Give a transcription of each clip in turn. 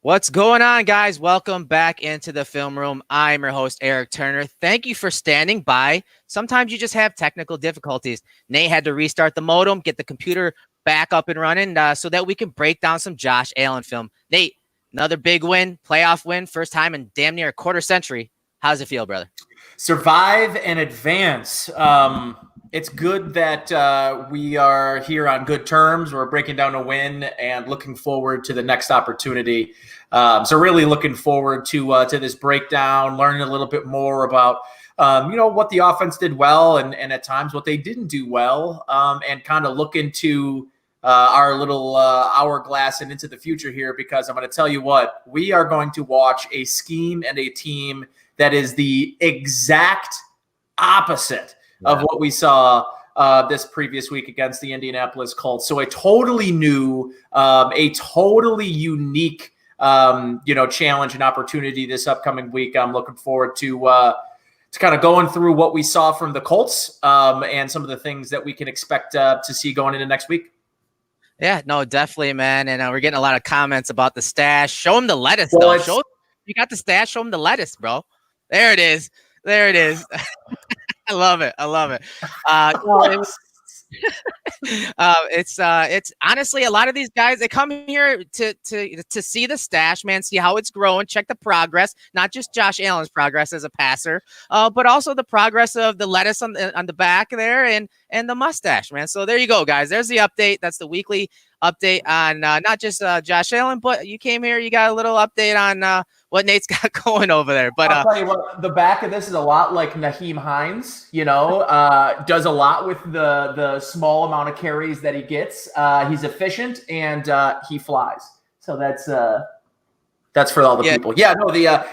What's going on, guys? Welcome back into the film room. I'm your host, Eric Turner. Thank you for standing by. Sometimes you just have technical difficulties. Nate had to restart the modem, get the computer back up and running so that we can break down some Josh Allen film. Nate, another big win, playoff win, first time in damn near a quarter century. How's it feel, brother? Survive and advance. It's good that we are here on good terms. We're breaking down a win and looking forward to the next opportunity. So really looking forward to this breakdown, learning a little bit more about what the offense did well and at times what they didn't do well, and kind of look into our little hourglass and into the future here, because I'm going to tell you what, we are going to watch a scheme and a team that is the exact opposite of what we saw this previous week against the Indianapolis Colts. So a totally new, a totally unique, challenge and opportunity this upcoming week. I'm looking forward to kind of going through what we saw from the Colts and some of the things that we can expect to see going into next week. Yeah, no, definitely, man. And we're getting a lot of comments about the stash. Show them the lettuce, though. You got the stash. Show them the lettuce, bro. There it is. There it is. I love it. I love it. It's honestly, a lot of these guys, they come here to see the stash, man, see how it's growing, check the progress, not just Josh Allen's progress as a passer, but also the progress of the lettuce on the back there and the mustache, man. So there you go, guys. There's the update. That's the weekly update on not just Josh Allen, but you came here, you got a little update on what Nate's got going over there. But I'll tell you what, the back of this is a lot like Nyheim Hines, does a lot with the small amount of carries that he gets. He's efficient and he flies. So that's for all the people. Yeah, no,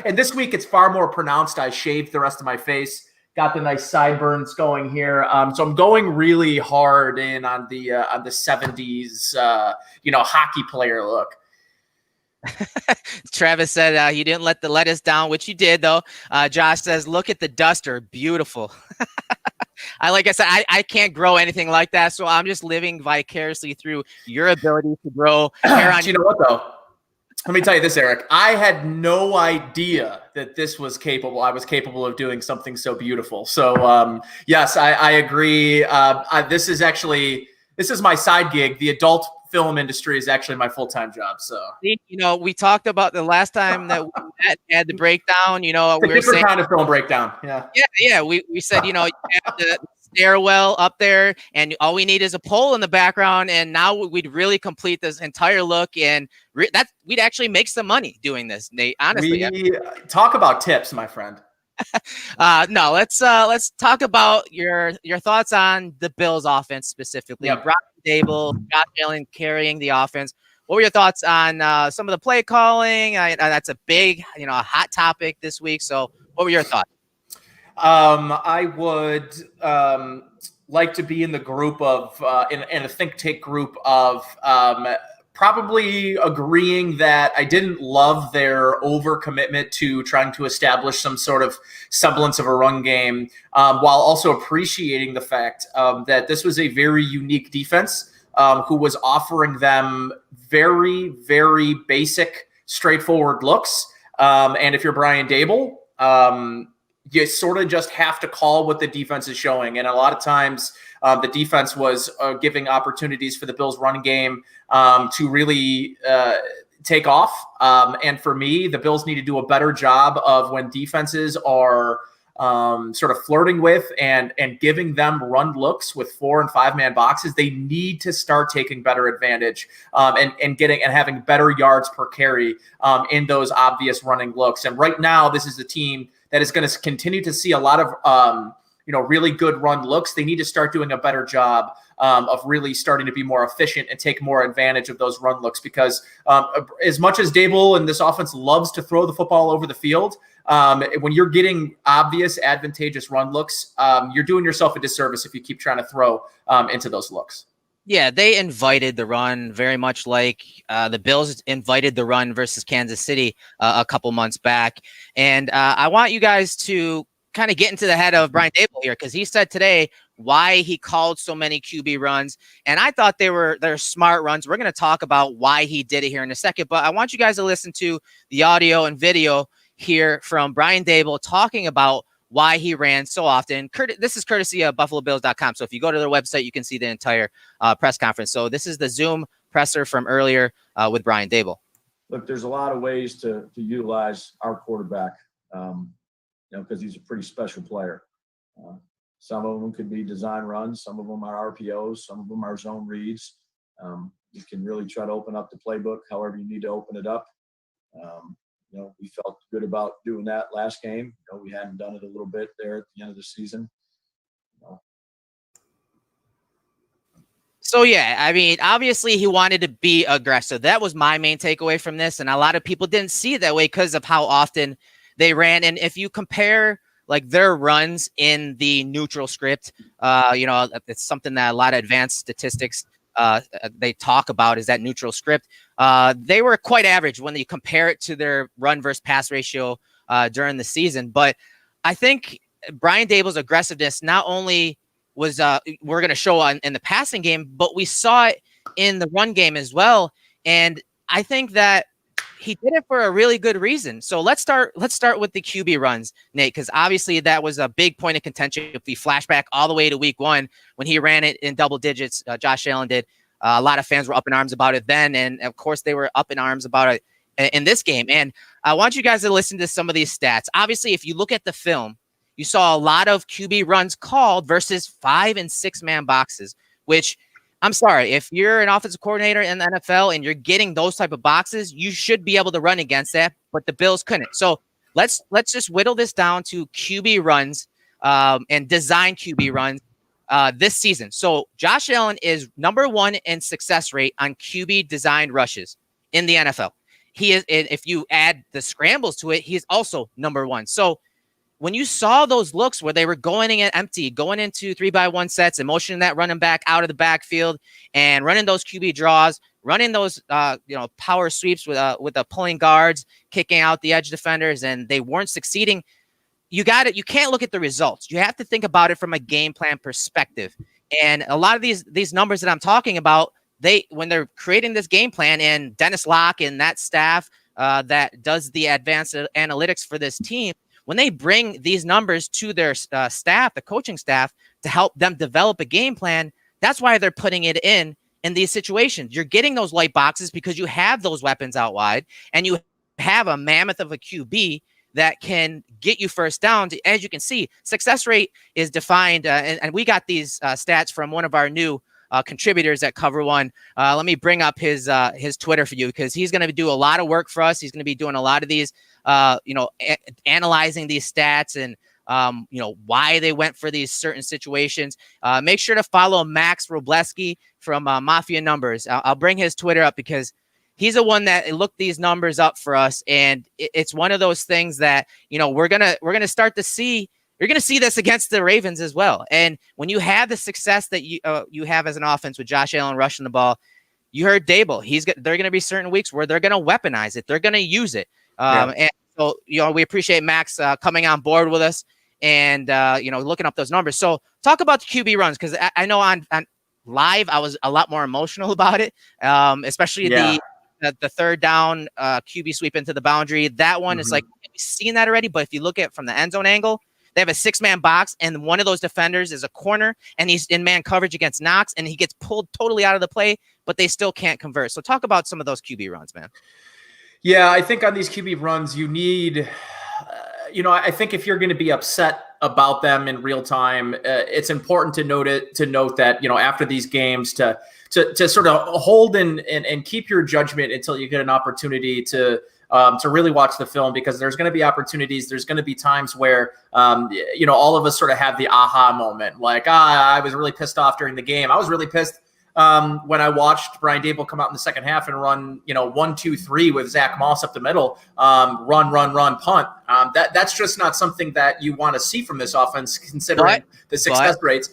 and this week it's far more pronounced. I shaved the rest of my face. Got the nice sideburns going here. So I'm going really hard in on the 70s, hockey player look. Travis said you didn't let the lettuce down, which you did, though. Josh says, look at the duster. Beautiful. Like I said, I can't grow anything like that, so I'm just living vicariously through your ability to grow hair on. You know what, though? Let me tell you this, Eric. I had no idea that this was capable. I was capable of doing something so beautiful. So, yes, I agree. This is my side gig. The adult film industry is actually my full-time job. So, we talked about the last time that we had the breakdown. We were saying kind of film breakdown. Yeah. We said, you have the stairwell up there, and all we need is a pole in the background, and now we'd really complete this entire look, and we'd actually make some money doing this, Nate. Honestly, talk about tips, my friend. No, let's talk about your thoughts on the Bills offense specifically. Brian Daboll, Josh Allen carrying the offense. What were your thoughts on some of the play calling? That's a big, a hot topic this week. So what were your thoughts? I would like to be in the group of in a think tank group of probably agreeing that I didn't love their overcommitment to trying to establish some sort of semblance of a run game, while also appreciating the fact that this was a very unique defense who was offering them very, very basic, straightforward looks. And if you're Brian Daboll, you sort of just have to call what the defense is showing. And a lot of times the defense was giving opportunities for the Bills running game to really take off. And for me, the Bills need to do a better job of when defenses are sort of flirting with and giving them run looks with 4 and 5 man boxes. They need to start taking better advantage and having better yards per carry in those obvious running looks. And right now, this is a team that is going to continue to see a lot of really good run looks. They need to start doing a better job of really starting to be more efficient and take more advantage of those run looks, because as much as Daboll and this offense loves to throw the football over the field, when you're getting obvious advantageous run looks, you're doing yourself a disservice if you keep trying to throw into those looks. Yeah, they invited the run very much like the Bills invited the run versus Kansas City a couple months back. And I want you guys to kind of get into the head of Brian Daboll here, because he said today, why he called so many QB runs. And I thought they're smart runs. We're going to talk about why he did it here in a second, but I want you guys to listen to the audio and video here from Brian Daboll talking about why he ran so often. This is courtesy of BuffaloBills.com. So if you go to their website, you can see the entire press conference. So this is the Zoom presser from earlier with Brian Daboll. Look, there's a lot of ways to utilize our quarterback, because he's a pretty special player. Some of them could be design runs. Some of them are RPOs. Some of them are zone reads. You can really try to open up the playbook however you need to open it up. We felt good about doing that last game. We hadn't done it a little bit there at the end of the season. So, yeah, I mean, obviously he wanted to be aggressive. That was my main takeaway from this. And a lot of people didn't see it that way because of how often they ran. And if you compare like their runs in the neutral script, it's something that a lot of advanced statistics they talk about is that neutral script. They were quite average when you compare it to their run versus pass ratio during the season. But I think Brian Daboll's aggressiveness not only was we're going to show in the passing game, but we saw it in the run game as well. And I think that he did it for a really good reason. So let's start with the QB runs, Nate, because obviously that was a big point of contention. If we flash back all the way to week 1 when he ran it in double digits, Josh Allen did. A lot of fans were up in arms about it then, and of course they were up in arms about it in this game. And I want you guys to listen to some of these stats. Obviously, if you look at the film, you saw a lot of QB runs called versus 5- and 6-man boxes, which I'm sorry, if you're an offensive coordinator in the NFL and you're getting those type of boxes, you should be able to run against that, but the Bills couldn't. So let's just whittle this down to QB runs and design QB runs this season. So Josh Allen is number 1 in success rate on QB designed rushes in the NFL. He is, if you add the scrambles to it, he's also number 1. So when you saw those looks where they were going in empty, going into 3-by-1 sets and motioning that running back out of the backfield and running those QB draws, running those power sweeps with the pulling guards, kicking out the edge defenders, and they weren't succeeding, you can't look at the results. You have to think about it from a game plan perspective. And a lot of these numbers that I'm talking about, when they're creating this game plan, and Dennis Locke and that staff that does the advanced analytics for this team, when they bring these numbers to their staff, the coaching staff, to help them develop a game plan, that's why they're putting it in these situations. You're getting those light boxes because you have those weapons out wide, and you have a mammoth of a QB that can get you first down. As you can see, success rate is defined, and we got these stats from one of our new contributors at Cover One. Let me bring up his Twitter for you, because he's going to do a lot of work for us. He's going to be doing a lot of these, analyzing these stats and, why they went for these certain situations. Make sure to follow Max Robleski from Mafia Numbers. I'll bring his Twitter up because he's the one that looked these numbers up for us. And it's one of those things that, we're going to start to see. You're going to see this against the Ravens as well. And when you have the success that you have as an offense with Josh Allen rushing the ball, you heard Daboll. There are going to be certain weeks where they're going to weaponize it. They're going to use it. And so, we appreciate Max coming on board with us and, looking up those numbers. So talk about the QB runs, because I know on live I was a lot more emotional about it, especially the third down QB sweep into the boundary. That one is like, we've seen that already. But if you look at it from the end zone angle, they have a 6-man box, and one of those defenders is a corner, and he's in man coverage against Knox, and he gets pulled totally out of the play, but they still can't convert. So talk about some of those QB runs, man. Yeah, I think on these QB runs, you need, I think if you're going to be upset about them in real time, it's important to note that, after these games to sort of hold and keep your judgment until you get an opportunity to really watch the film, because there's going to be opportunities. There's going to be times where, all of us sort of have the aha moment. Like, I was really pissed off during the game. I was really pissed when I watched Brian Daboll come out in the second half and run, 1-2-3 with Zach Moss up the middle, run, punt. That's just not something that you want to see from this offense, considering the success rates.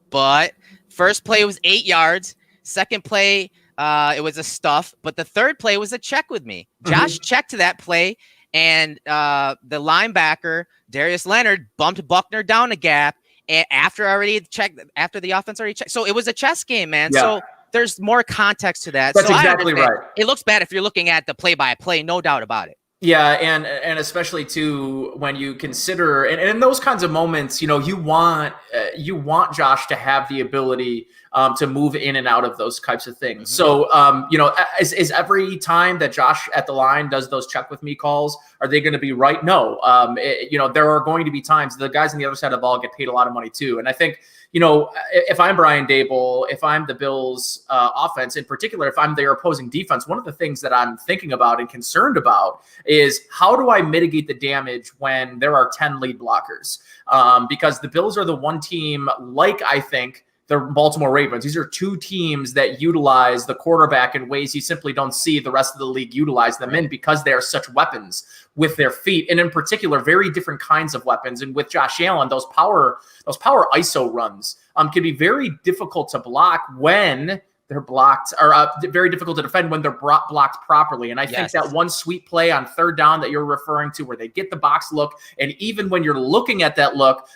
But first play was 8 yards. Second play, it was a stuff, but the third play was a check with me. Josh checked to that play, and the linebacker, Darius Leonard, bumped Buckner down a gap, after the offense already checked. So it was a chess game, man. Yeah. So there's more context to that. That's so exactly right. It looks bad if you're looking at the play-by-play, no doubt about it. Yeah, and especially too when you consider and in those kinds of moments, you want Josh to have the ability to move in and out of those types of things. So is every time that Josh at the line does those check with me calls, are they going to be right? No. There are going to be times the guys on the other side of the ball get paid a lot of money too, and I think. If I'm Brian Daboll, if I'm the Bills offense, in particular, if I'm their opposing defense, one of the things that I'm thinking about and concerned about is how do I mitigate the damage when there are 10 lead blockers? Because the Bills are the one team, like I think, the Baltimore Ravens. These are two teams that utilize the quarterback in ways you simply don't see the rest of the league utilize them in because they are such weapons with their feet. And in particular, very different kinds of weapons. And with Josh Allen, those power ISO runs can be very difficult to block when they're blocked, or very difficult to defend when they're blocked properly. And I think that one sweet play on third down that you're referring to where they get the box look, and even when you're looking at that look,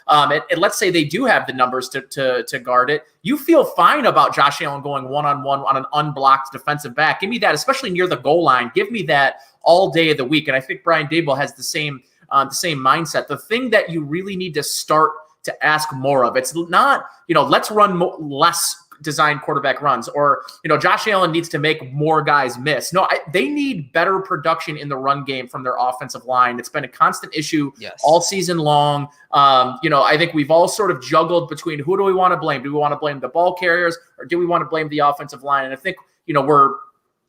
let's say they do have the numbers to guard it, you feel fine about Josh Allen going one-on-one on an unblocked defensive back. Give me that, especially near the goal line. Give me that all day of the week. And I think Brian Daboll has the same mindset. The thing that you really need to start to ask more of, it's not, let's run less design quarterback runs, or Josh Allen needs to make more guys miss. No, they need better production in the run game from their offensive line. It's been a constant issue all season long. I think we've all sort of juggled between who do we want to blame? Do we want to blame the ball carriers, or do we want to blame the offensive line? And I think we're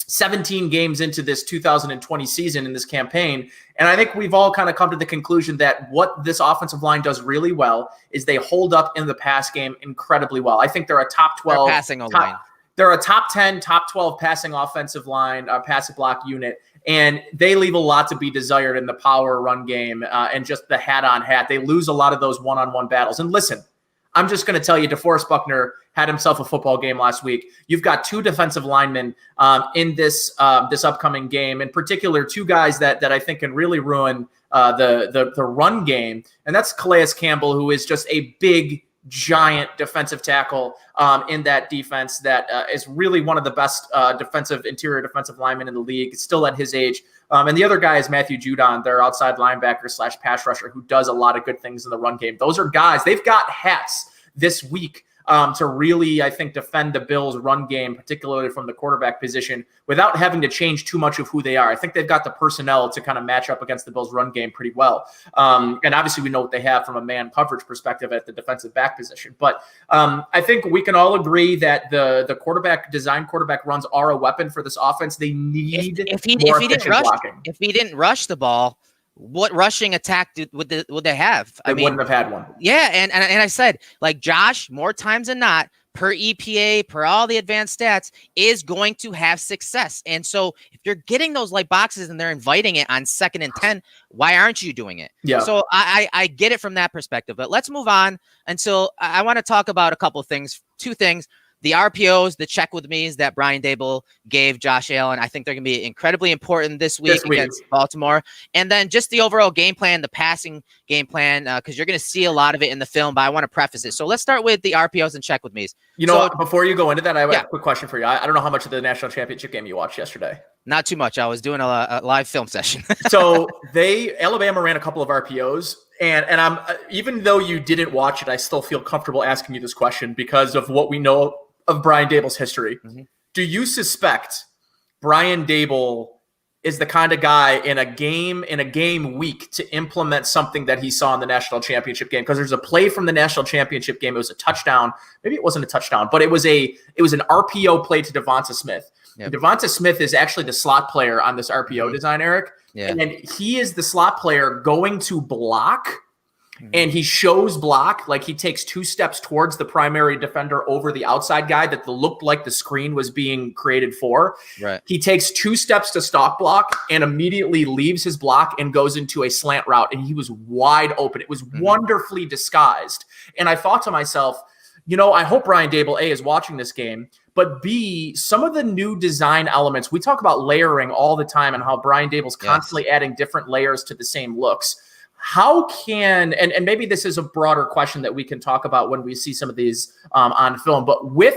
17 games into this 2020 season in this campaign. And I think we've all kind of come to the conclusion that what this offensive line does really well is they hold up in the pass game incredibly well. I think they're a top 12 passing line. They're a top 10, top 12 passing offensive line, passive block unit. And they leave a lot to be desired in the power run game and just the hat on hat. They lose a lot of those one-on-one battles. And listen, I'm just going to tell you, DeForest Buckner had himself a football game last week. You've got two defensive linemen in this upcoming game, in particular, two guys that I think can really ruin the run game, and that's Calais Campbell, who is just a big, giant defensive tackle in that defense that is really one of the best interior defensive linemen in the league, still at his age. And the other guy is Matthew Judon, their outside linebacker / pass rusher, who does a lot of good things in the run game. Those are guys, they've got hats this week to really, I think, defend the Bills' run game, particularly from the quarterback position, without having to change too much of who they are. I think they've got the personnel to kind of match up against the Bills' run game pretty well. And obviously, we know what they have from a man coverage perspective at the defensive back position. But I think we can all agree that the quarterback runs are a weapon for this offense. They need more efficient blocking. If he didn't rush the ball, what rushing attack would they have? They wouldn't have had one. Yeah, and I said, like, Josh, more times than not, per EPA, per all the advanced stats, is going to have success. And so if you're getting those light boxes and they're inviting it on 2nd and 10, why aren't you doing it? Yeah. So I get it from that perspective. But let's move on until I want to talk about a couple of things, two things. The RPOs, the check with me's that Brian Daboll gave Josh Allen, I think they're going to be incredibly important this week against Baltimore. And then just the overall game plan, the passing game plan, because you're going to see a lot of it in the film, but I want to preface it. So let's start with the RPOs and check with me's. Before you go into that, I have a quick question for you. I don't know how much of the national championship game you watched yesterday. Not too much. I was doing a live film session. So Alabama ran a couple of RPOs. And I'm even though you didn't watch it, I still feel comfortable asking you this question because of what we know of Brian Daboll's history. Mm-hmm. Do you suspect Brian Daboll is the kind of guy in a game week to implement something that he saw in the national championship game? Because there's a play from the national championship game. It was a touchdown. Maybe it wasn't a touchdown, but it was an RPO play to Devonta Smith. Yep. Devonta Smith is actually the slot player on this RPO design, Eric. Yeah. And he is the slot player going to block. And he shows block, like he takes 2 steps towards the primary defender over the outside guy that looked like the screen was being created for. Right. He takes 2 steps to stalk block and immediately leaves his block and goes into a slant route. And he was wide open. It was wonderfully disguised. And I thought to myself, I hope Brian Daboll, A, is watching this game, but B, some of the new design elements, we talk about layering all the time and how Brian Daboll's constantly adding different layers to the same looks. how can, and maybe this is a broader question that we can talk about when we see some of these on film, but with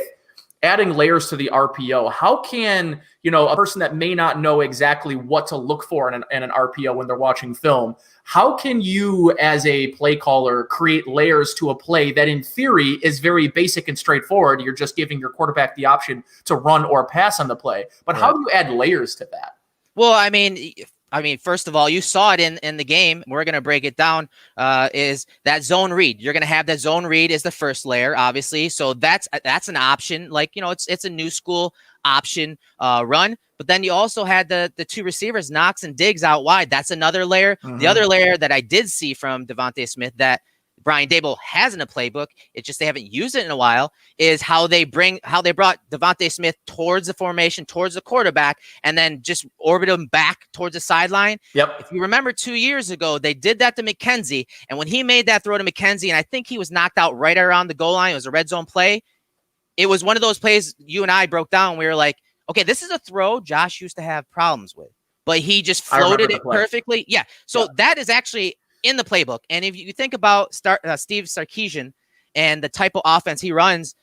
adding layers to the RPO, how can, a person that may not know exactly what to look for in an RPO when they're watching film, how can you as a play caller create layers to a play that in theory is very basic and straightforward? You're just giving your quarterback the option to run or pass on the play. But how do you add layers to that? Well, I mean, first of all, you saw it in the game. We're going to break it down. Is that zone read? You're going to have that zone read is the first layer, obviously. So that's an option. Like, it's a new school option run. But then you also had the two receivers, Knox and Diggs, out wide. That's another layer. Mm-hmm. The other layer that I did see from Devontae Smith that Brian Daboll has in a playbook, it's just they haven't used it in a while, is how they brought Devontae Smith towards the formation, towards the quarterback, and then just orbit him back towards the sideline. Yep. If you remember 2 years ago, they did that to McKenzie, and when he made that throw to McKenzie, and I think he was knocked out right around the goal line, it was a red zone play. It was one of those plays you and I broke down. We were like, okay, this is a throw Josh used to have problems with, but he just floated it perfectly. Yeah. So that is actually in the playbook. And if you think about Steve Sarkisian and the type of offense he runs,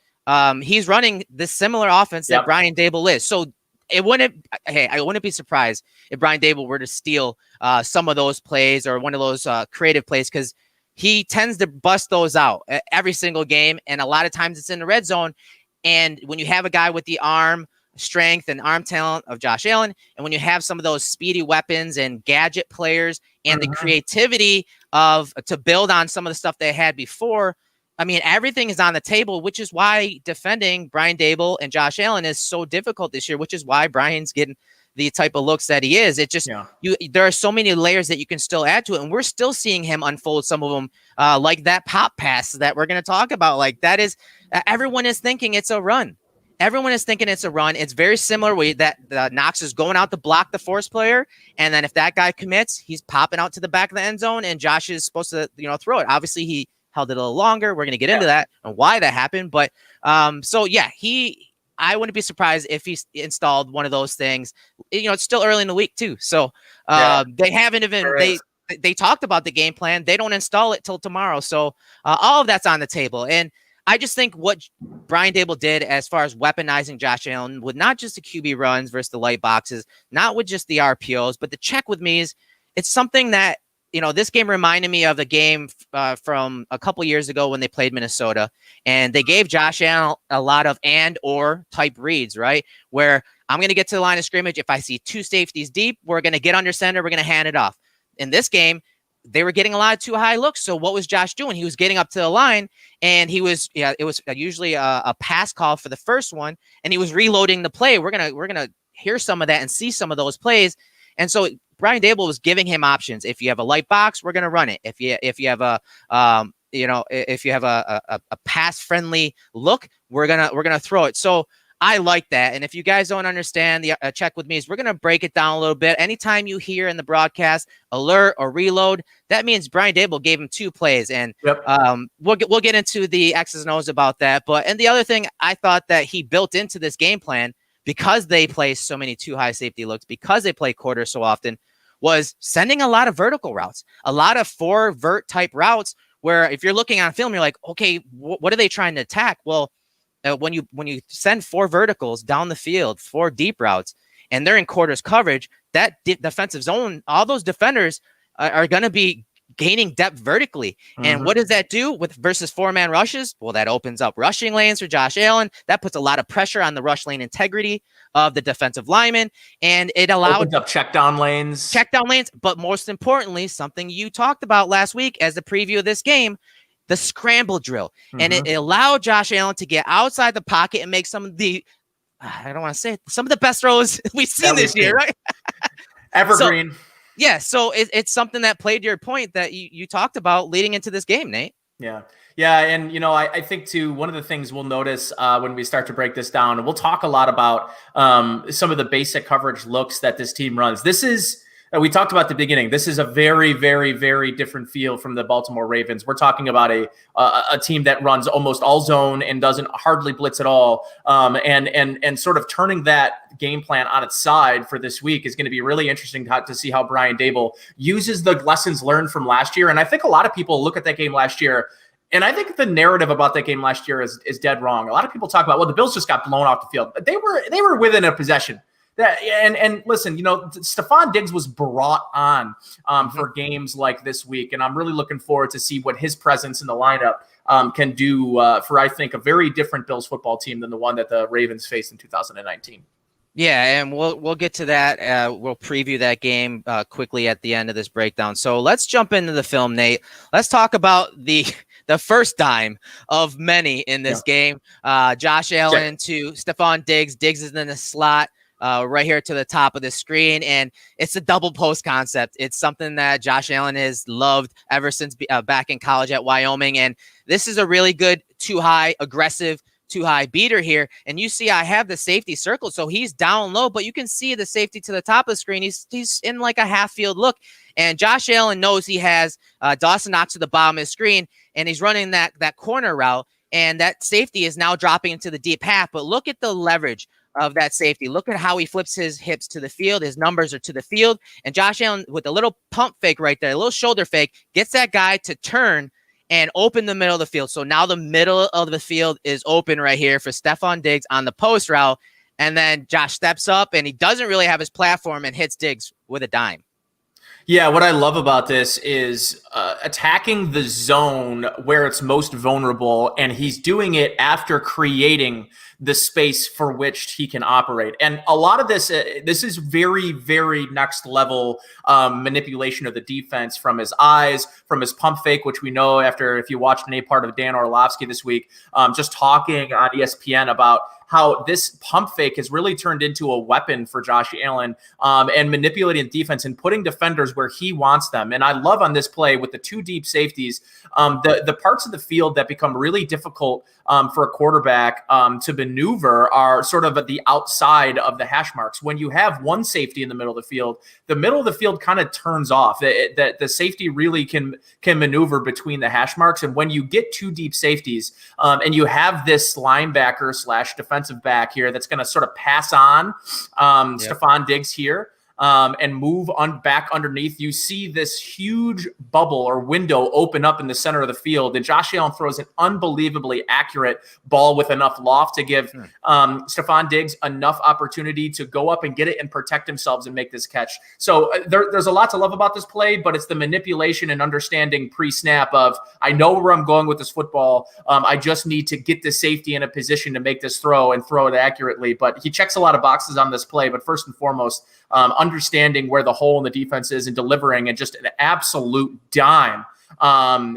he's running this similar offense that Brian Daboll is. So I wouldn't be surprised if Brian Daboll were to steal some of those plays or one of those creative plays, because he tends to bust those out every single game. And a lot of times it's in the red zone. And when you have a guy with the arm strength and arm talent of Josh Allen, and when you have some of those speedy weapons and gadget players and the creativity to build on some of the stuff they had before, I mean, everything is on the table, which is why defending Brian Daboll and Josh Allen is so difficult this year, which is why Brian's getting the type of looks that he is. It just, there are so many layers that you can still add to it. And we're still seeing him unfold some of them, like that pop pass that we're going to talk about. Like that is, everyone is thinking it's a run. Everyone is thinking it's a run. It's very similar way that Knox is going out to block the force player. And then if that guy commits, he's popping out to the back of the end zone and Josh is supposed to, throw it. Obviously he held it a little longer. We're going to get into that and why that happened. But I wouldn't be surprised if he installed one of those things. It's still early in the week too. So they haven't even, they talked about the game plan. They don't install it till tomorrow. So all of that's on the table. And I just think what Brian Daboll did as far as weaponizing Josh Allen with not just the QB runs versus the light boxes, not with just the RPOs, but the check with me is it's something that, this game reminded me of the game from a couple years ago when they played Minnesota, and they gave Josh Allen a lot of and/or type reads, right? Where I'm going to get to the line of scrimmage. If I see two safeties deep, we're going to get under center. We're going to hand it off. In this game, they were getting a lot of too high looks. So what was Josh doing? He was getting up to the line, and it was usually a pass call for the first one, and he was reloading the play. We're gonna hear some of that and see some of those plays. And so Brian Daboll was giving him options. If you have a light box, we're gonna run it. If you have a pass friendly look, we're gonna throw it. So I like that. And if you guys don't understand the check with me is we're going to break it down a little bit. Anytime you hear in the broadcast alert or reload, that means Brian Daboll gave him two plays. And we'll get into the X's and O's about that. And the other thing I thought that he built into this game plan, because they play so many too high safety looks, because they play quarters so often, was sending a lot of vertical routes, a lot of 4 vert type routes where if you're looking on film, you're like, okay, what are they trying to attack? Well, when you send 4 verticals down the field, 4 deep routes, and they're in quarters coverage, that defensive zone, all those defenders are going to be gaining depth vertically. And what does that do with versus 4-man rushes? Well, that opens up rushing lanes for Josh Allen. That puts a lot of pressure on the rush lane integrity of the defensive lineman, and it opens up check down lanes. But most importantly, something you talked about last week as the preview of this game, the scramble drill. And it allowed Josh Allen to get outside the pocket and make some of the, I don't want to say it, some of the best throws we've seen this year, right? Evergreen. So it's something that played to your point that you talked about leading into this game, Nate. Yeah. And, I think, too, one of the things we'll notice when we start to break this down, and we'll talk a lot about some of the basic coverage looks that this team runs. This is We talked about the beginning. This is a very, very, very different feel from the Baltimore Ravens. We're talking about a team that runs almost all zone and doesn't hardly blitz at all. And sort of turning that game plan on its side for this week is going to be really interesting to see how Brian Daboll uses the lessons learned from last year. And I think a lot of people look at that game last year, and I think the narrative about that game last year is dead wrong. A lot of people talk about, well, the Bills just got blown off the field. They were within a possession. And listen, Stephon Diggs was brought on for games like this week, and I'm really looking forward to see what his presence in the lineup can do for, I think, a very different Bills football team than the one that the Ravens faced in 2019. Yeah, and we'll get to that. We'll preview that game quickly at the end of this breakdown. So let's jump into the film, Nate. Let's talk about the first dime of many in this game. Josh Allen to Stephon Diggs. Diggs is in the slot. Right here to the top of the screen, and it's a double post concept. It's something that Josh Allen has loved ever since back in college at Wyoming, and this is a really good aggressive too high beater here. And you see I have the safety circled, so he's down low, but you can see the safety to the top of the screen. He's in like a half field look, and Josh Allen knows he has Dawson Knox to the bottom of the screen, and he's running that corner route, and that safety is now dropping into the deep half. But look at the leverage of that safety. Look at how he flips his hips to the field. His numbers are to the field. And Josh Allen, with a little pump fake right there, a little shoulder fake, gets that guy to turn and open the middle of the field. So now the middle of the field is open right here for Stephon Diggs on the post route. And then Josh steps up, and he doesn't really have his platform and hits Diggs with a dime. Yeah, what I love about this is attacking the zone where it's most vulnerable, and he's doing it after creating the space for which he can operate. And a lot of this is very, very next level manipulation of the defense, from his eyes, from his pump fake, which we know after, if you watched any part of Dan Orlovsky this week, just talking on ESPN about how this pump fake has really turned into a weapon for Josh Allen and manipulating defense and putting defenders where he wants them. And I love on this play with the two deep safeties, the parts of the field that become really difficult for a quarterback to maneuver are sort of at the outside of the hash marks. When you have one safety in the middle of the field kind of turns off. The safety really can maneuver between the hash marks. And when you get two deep safeties and you have this linebacker / defensive back here that's going to sort of pass on Stephon Diggs here, and move back underneath, you see this huge bubble or window open up in the center of the field. And Josh Allen throws an unbelievably accurate ball with enough loft to give Stephon Diggs enough opportunity to go up and get it and protect themselves and make this catch. So there's a lot to love about this play, but it's the manipulation and understanding pre-snap of, I know where I'm going with this football. I just need to get the safety in a position to make this throw and throw it accurately. But he checks a lot of boxes on this play. But first and foremost, understanding where the hole in the defense is and delivering and just an absolute dime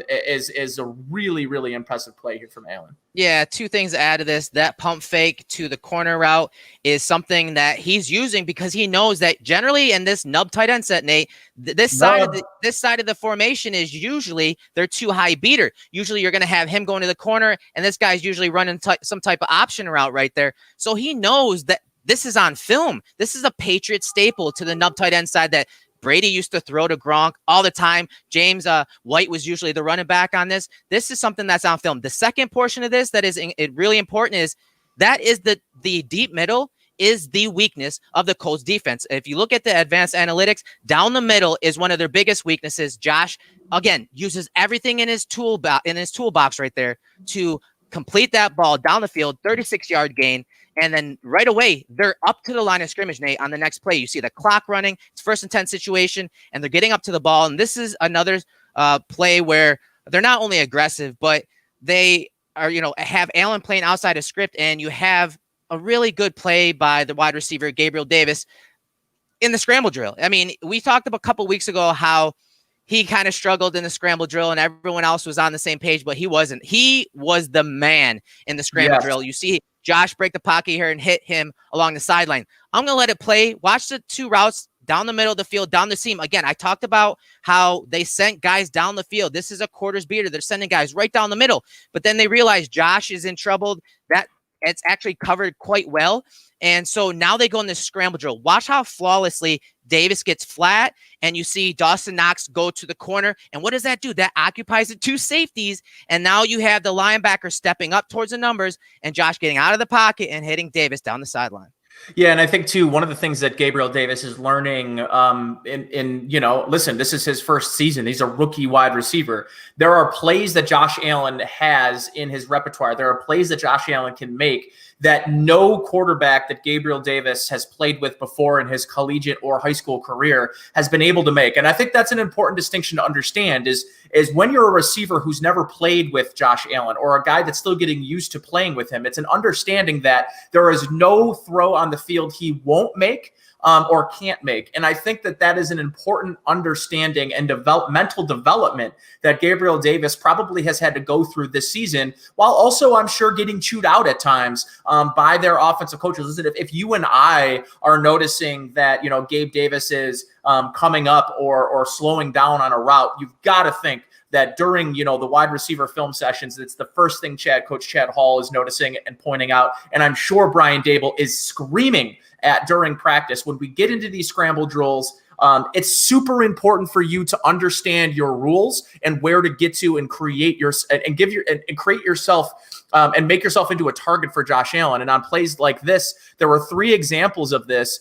is a really, really impressive play here from Allen. Yeah, two things to add to this. That pump fake to the corner route is something that he's using because he knows that generally in this nub tight end set, Nate, this side of the formation is usually their too high beater. Usually you're going to have him going to the corner, and this guy's usually running some type of option route right there. So he knows that this is on film. This is a Patriot staple to the nub tight end side that Brady used to throw to Gronk all the time. James White was usually the running back on this. This is something that's on film. The second portion of this that is really important is that is the deep middle is the weakness of the Colts defense. If you look at the advanced analytics, down the middle is one of their biggest weaknesses. Josh, again, uses everything in his toolbox right there to complete that ball down the field, 36-yard gain. And then right away, they're up to the line of scrimmage, Nate, on the next play. You see the clock running. It's 1st and 10 situation, and they're getting up to the ball. And this is another play where they're not only aggressive, but they are, have Allen playing outside of script, and you have a really good play by the wide receiver, Gabriel Davis, in the scramble drill. I mean, we talked about a couple weeks ago how he kind of struggled in the scramble drill and everyone else was on the same page, but he wasn't. He was the man in the scramble drill. You see Josh break the pocket here and hit him along the sideline. I'm going to let it play. Watch the two routes down the middle of the field, down the seam. Again, I talked about how they sent guys down the field. This is a quarters beater. They're sending guys right down the middle. But then they realized Josh is in trouble. That it's actually covered quite well. And so now they go in this scramble drill. Watch how flawlessly Davis gets flat, and you see Dawson Knox go to the corner. And what does that do? That occupies the 2 safeties. And now you have the linebacker stepping up towards the numbers and Josh getting out of the pocket and hitting Davis down the sideline. Yeah, and I think too, one of the things that Gabriel Davis is learning listen, this is his first season. He's a rookie wide receiver. There are plays that Josh Allen has in his repertoire. There are plays that Josh Allen can make that no quarterback that Gabriel Davis has played with before in his collegiate or high school career has been able to make. And I think that's an important distinction to understand is when you're a receiver who's never played with Josh Allen or a guy that's still getting used to playing with him, it's an understanding that there is no throw on the field he won't make or can't make. And I think that is an important understanding and mental development that Gabriel Davis probably has had to go through this season, while also, I'm sure, getting chewed out at times by their offensive coaches. Listen, if you and I are noticing that, Gabe Davis is coming up or slowing down on a route, you've got to think that during, the wide receiver film sessions, it's the first thing Coach Chad Hall is noticing and pointing out. And I'm sure Brian Daboll is screaming at during practice. When we get into these scramble drills, it's super important for you to understand your rules and where to get to and create create yourself and make yourself into a target for Josh Allen. And on plays like this, there were 3 examples of this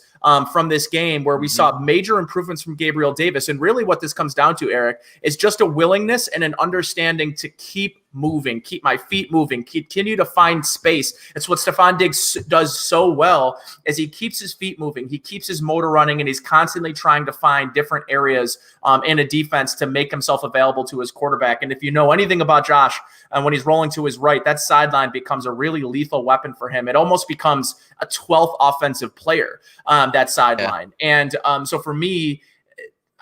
from this game where we saw major improvements from Gabriel Davis. And really what this comes down to, Eric, is just a willingness and an understanding to keep moving, keep my feet moving, continue to find space. It's what Stephon Diggs does so well, as he keeps his feet moving, he keeps his motor running, and he's constantly trying to find different areas in a defense to make himself available to his quarterback. And if you know anything about Josh, when he's rolling to his right, that sideline becomes a really lethal weapon for him. It almost becomes a 12th offensive player, that sideline. Yeah. And so for me,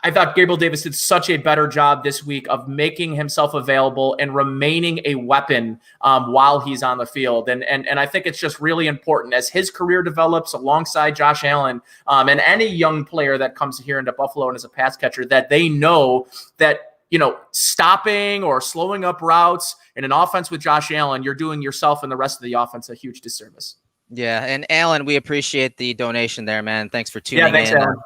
I thought Gabriel Davis did such a better job this week of making himself available and remaining a weapon while he's on the field. And I think it's just really important as his career develops alongside Josh Allen and any young player that comes here into Buffalo and as a pass catcher, that they know that, stopping or slowing up routes in an offense with Josh Allen, you're doing yourself and the rest of the offense a huge disservice. Yeah, and Alan, we appreciate the donation there, man. Thanks for tuning thanks, in. Alan.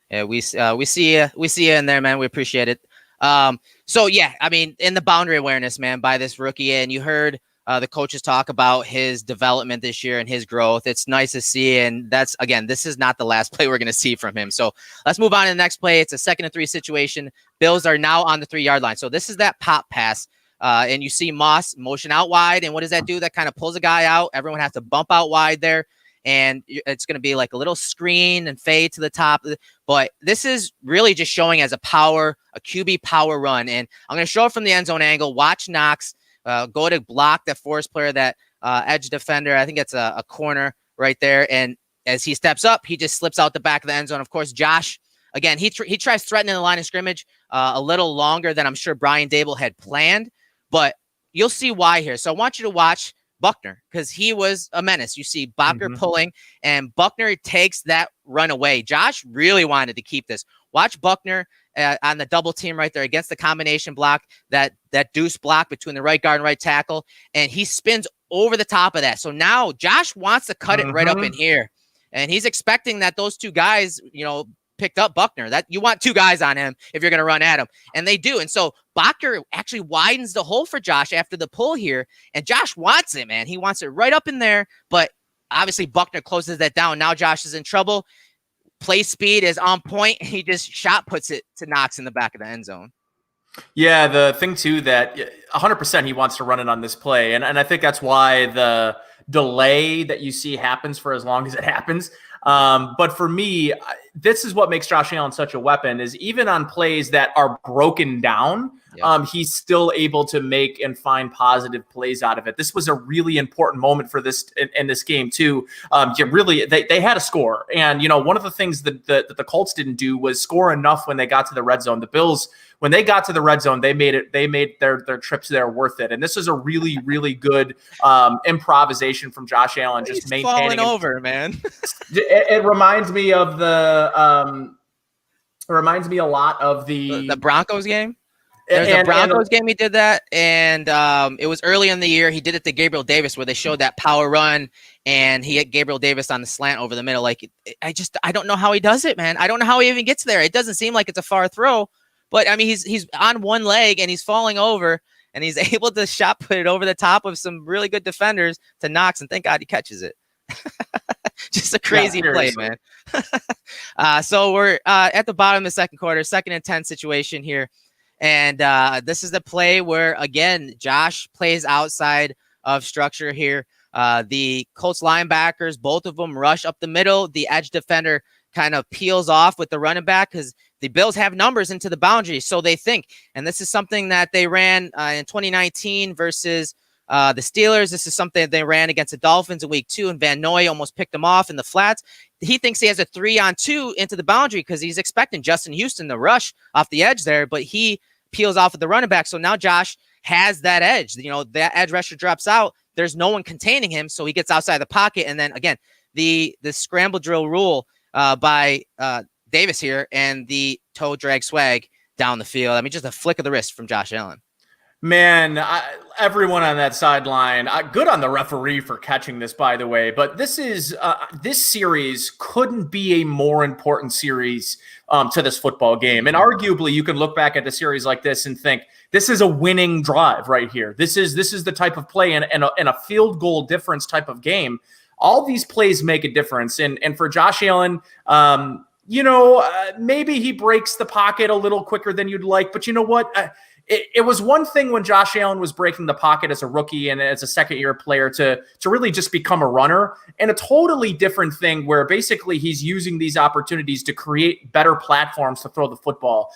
Yeah, we see you in there, man. We appreciate it. So yeah, I mean, in the boundary awareness, man, by this rookie, and you heard the coaches talk about his development this year and his growth. It's nice to see, and this is not the last play we're going to see from him. So let's move on to the next play. It's a 2nd and 3 situation. Bills are now on the 3-yard line. So this is that pop pass. And you see Moss motion out wide. And what does that do? That kind of pulls a guy out. Everyone has to bump out wide there. And it's going to be like a little screen and fade to the top. But this is really just showing as a QB power run. And I'm going to show it from the end zone angle. Watch Knox go to block that Forest player, that edge defender. I think it's a corner right there. And as he steps up, he just slips out the back of the end zone. Of course, Josh, again, he tries threatening the line of scrimmage a little longer than I'm sure Brian Daboll had planned. But you'll see why here. So I want you to watch Buckner, because he was a menace. You see Buckner pulling, and Buckner takes that run away. Josh really wanted to keep this. Watch Buckner on the double team right there against the combination block, that deuce block between the right guard and right tackle, and he spins over the top of that. So now Josh wants to cut it right up in here, and he's expecting that those 2 guys, picked up Buckner. That you want 2 guys on him if you're going to run at him, and they do. And so Buckner actually widens the hole for Josh after the pull here, and Josh wants it, man. He wants it right up in there, but obviously Buckner closes that down. Now Josh is in trouble. Play speed is on point. He just shot puts it to Knox in the back of the end zone. Yeah, the thing too that 100% he wants to run it on this play, and I think that's why the delay that you see happens for as long as it happens. But for me, this is what makes Josh Allen such a weapon, is even on plays that are broken down, he's still able to make and find positive plays out of it. This was a really important moment for this in this game too. They had a score. And, one of the things that the Colts didn't do was score enough when they got to the red zone. The Bills, when they got to the red zone, they made their trips there worth it. And this is a really, really good improvisation from Josh Allen. He's just maintaining falling over, man. It reminds me of it reminds me a lot of the Broncos game. There's a Broncos game he did that, and it was early in the year. He did it to Gabriel Davis where they showed that power run, and he hit Gabriel Davis on the slant over the middle. Like, I don't know how he does it, man. I don't know how he even gets there. It doesn't seem like it's a far throw, but I mean, he's on one leg and he's falling over, and he's able to shot put it over the top of some really good defenders to Knox, and thank God he catches it. Just a crazy play, man. So we're at the bottom of the second quarter, 2nd and 10 situation here. And this is the play where, again, Josh plays outside of structure here. The Colts linebackers, both of them rush up the middle. The edge defender kind of peels off with the running back because the Bills have numbers into the boundary, so they think. And this is something that they ran in 2019 versus the Steelers. This is something that they ran against the Dolphins in week 2, and Van Noy almost picked them off in the flats. He thinks he has a 3-on-2 into the boundary because he's expecting Justin Houston to rush off the edge there, but he peels off of the running back. So now Josh has that edge. You know, that edge rusher drops out. There's no one containing him, so he gets outside the pocket. And then, again, the scramble drill rule by Davis here and the toe drag swag down the field. I mean, just a flick of the wrist from Josh Allen. Man, everyone on that sideline, good on the referee for catching this, by the way. But this series couldn't be a more important series to this football game. And arguably, you can look back at the series like this and think this is a winning drive right here. This is the type of play and a field goal difference type of game. All these plays make a difference. And for Josh Allen, maybe he breaks the pocket a little quicker than you'd like. But you know what? It was one thing when Josh Allen was breaking the pocket as a rookie and as a second-year player to really just become a runner, and a totally different thing where basically he's using these opportunities to create better platforms to throw the football.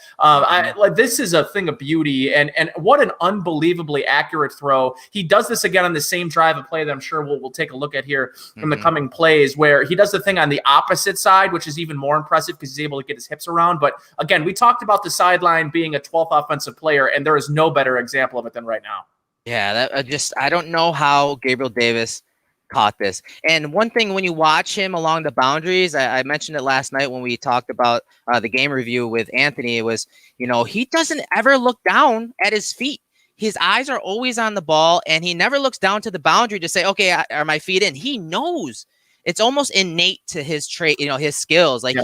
This is a thing of beauty, and what an unbelievably accurate throw. He does this again on the same drive, a play that I'm sure we'll take a look at here in the coming plays, where he does the thing on the opposite side, which is even more impressive because he's able to get his hips around. But again, we talked about the sideline being a 12th offensive player, and there is no better example of it than right now. Yeah, I don't know how Gabriel Davis caught this. And one thing, when you watch him along the boundaries, I mentioned it last night when we talked about the game review with Anthony, it was, he doesn't ever look down at his feet. His eyes are always on the ball, and he never looks down to the boundary to say, okay, are my feet in? He knows. It's almost innate to his trait, his skills. Like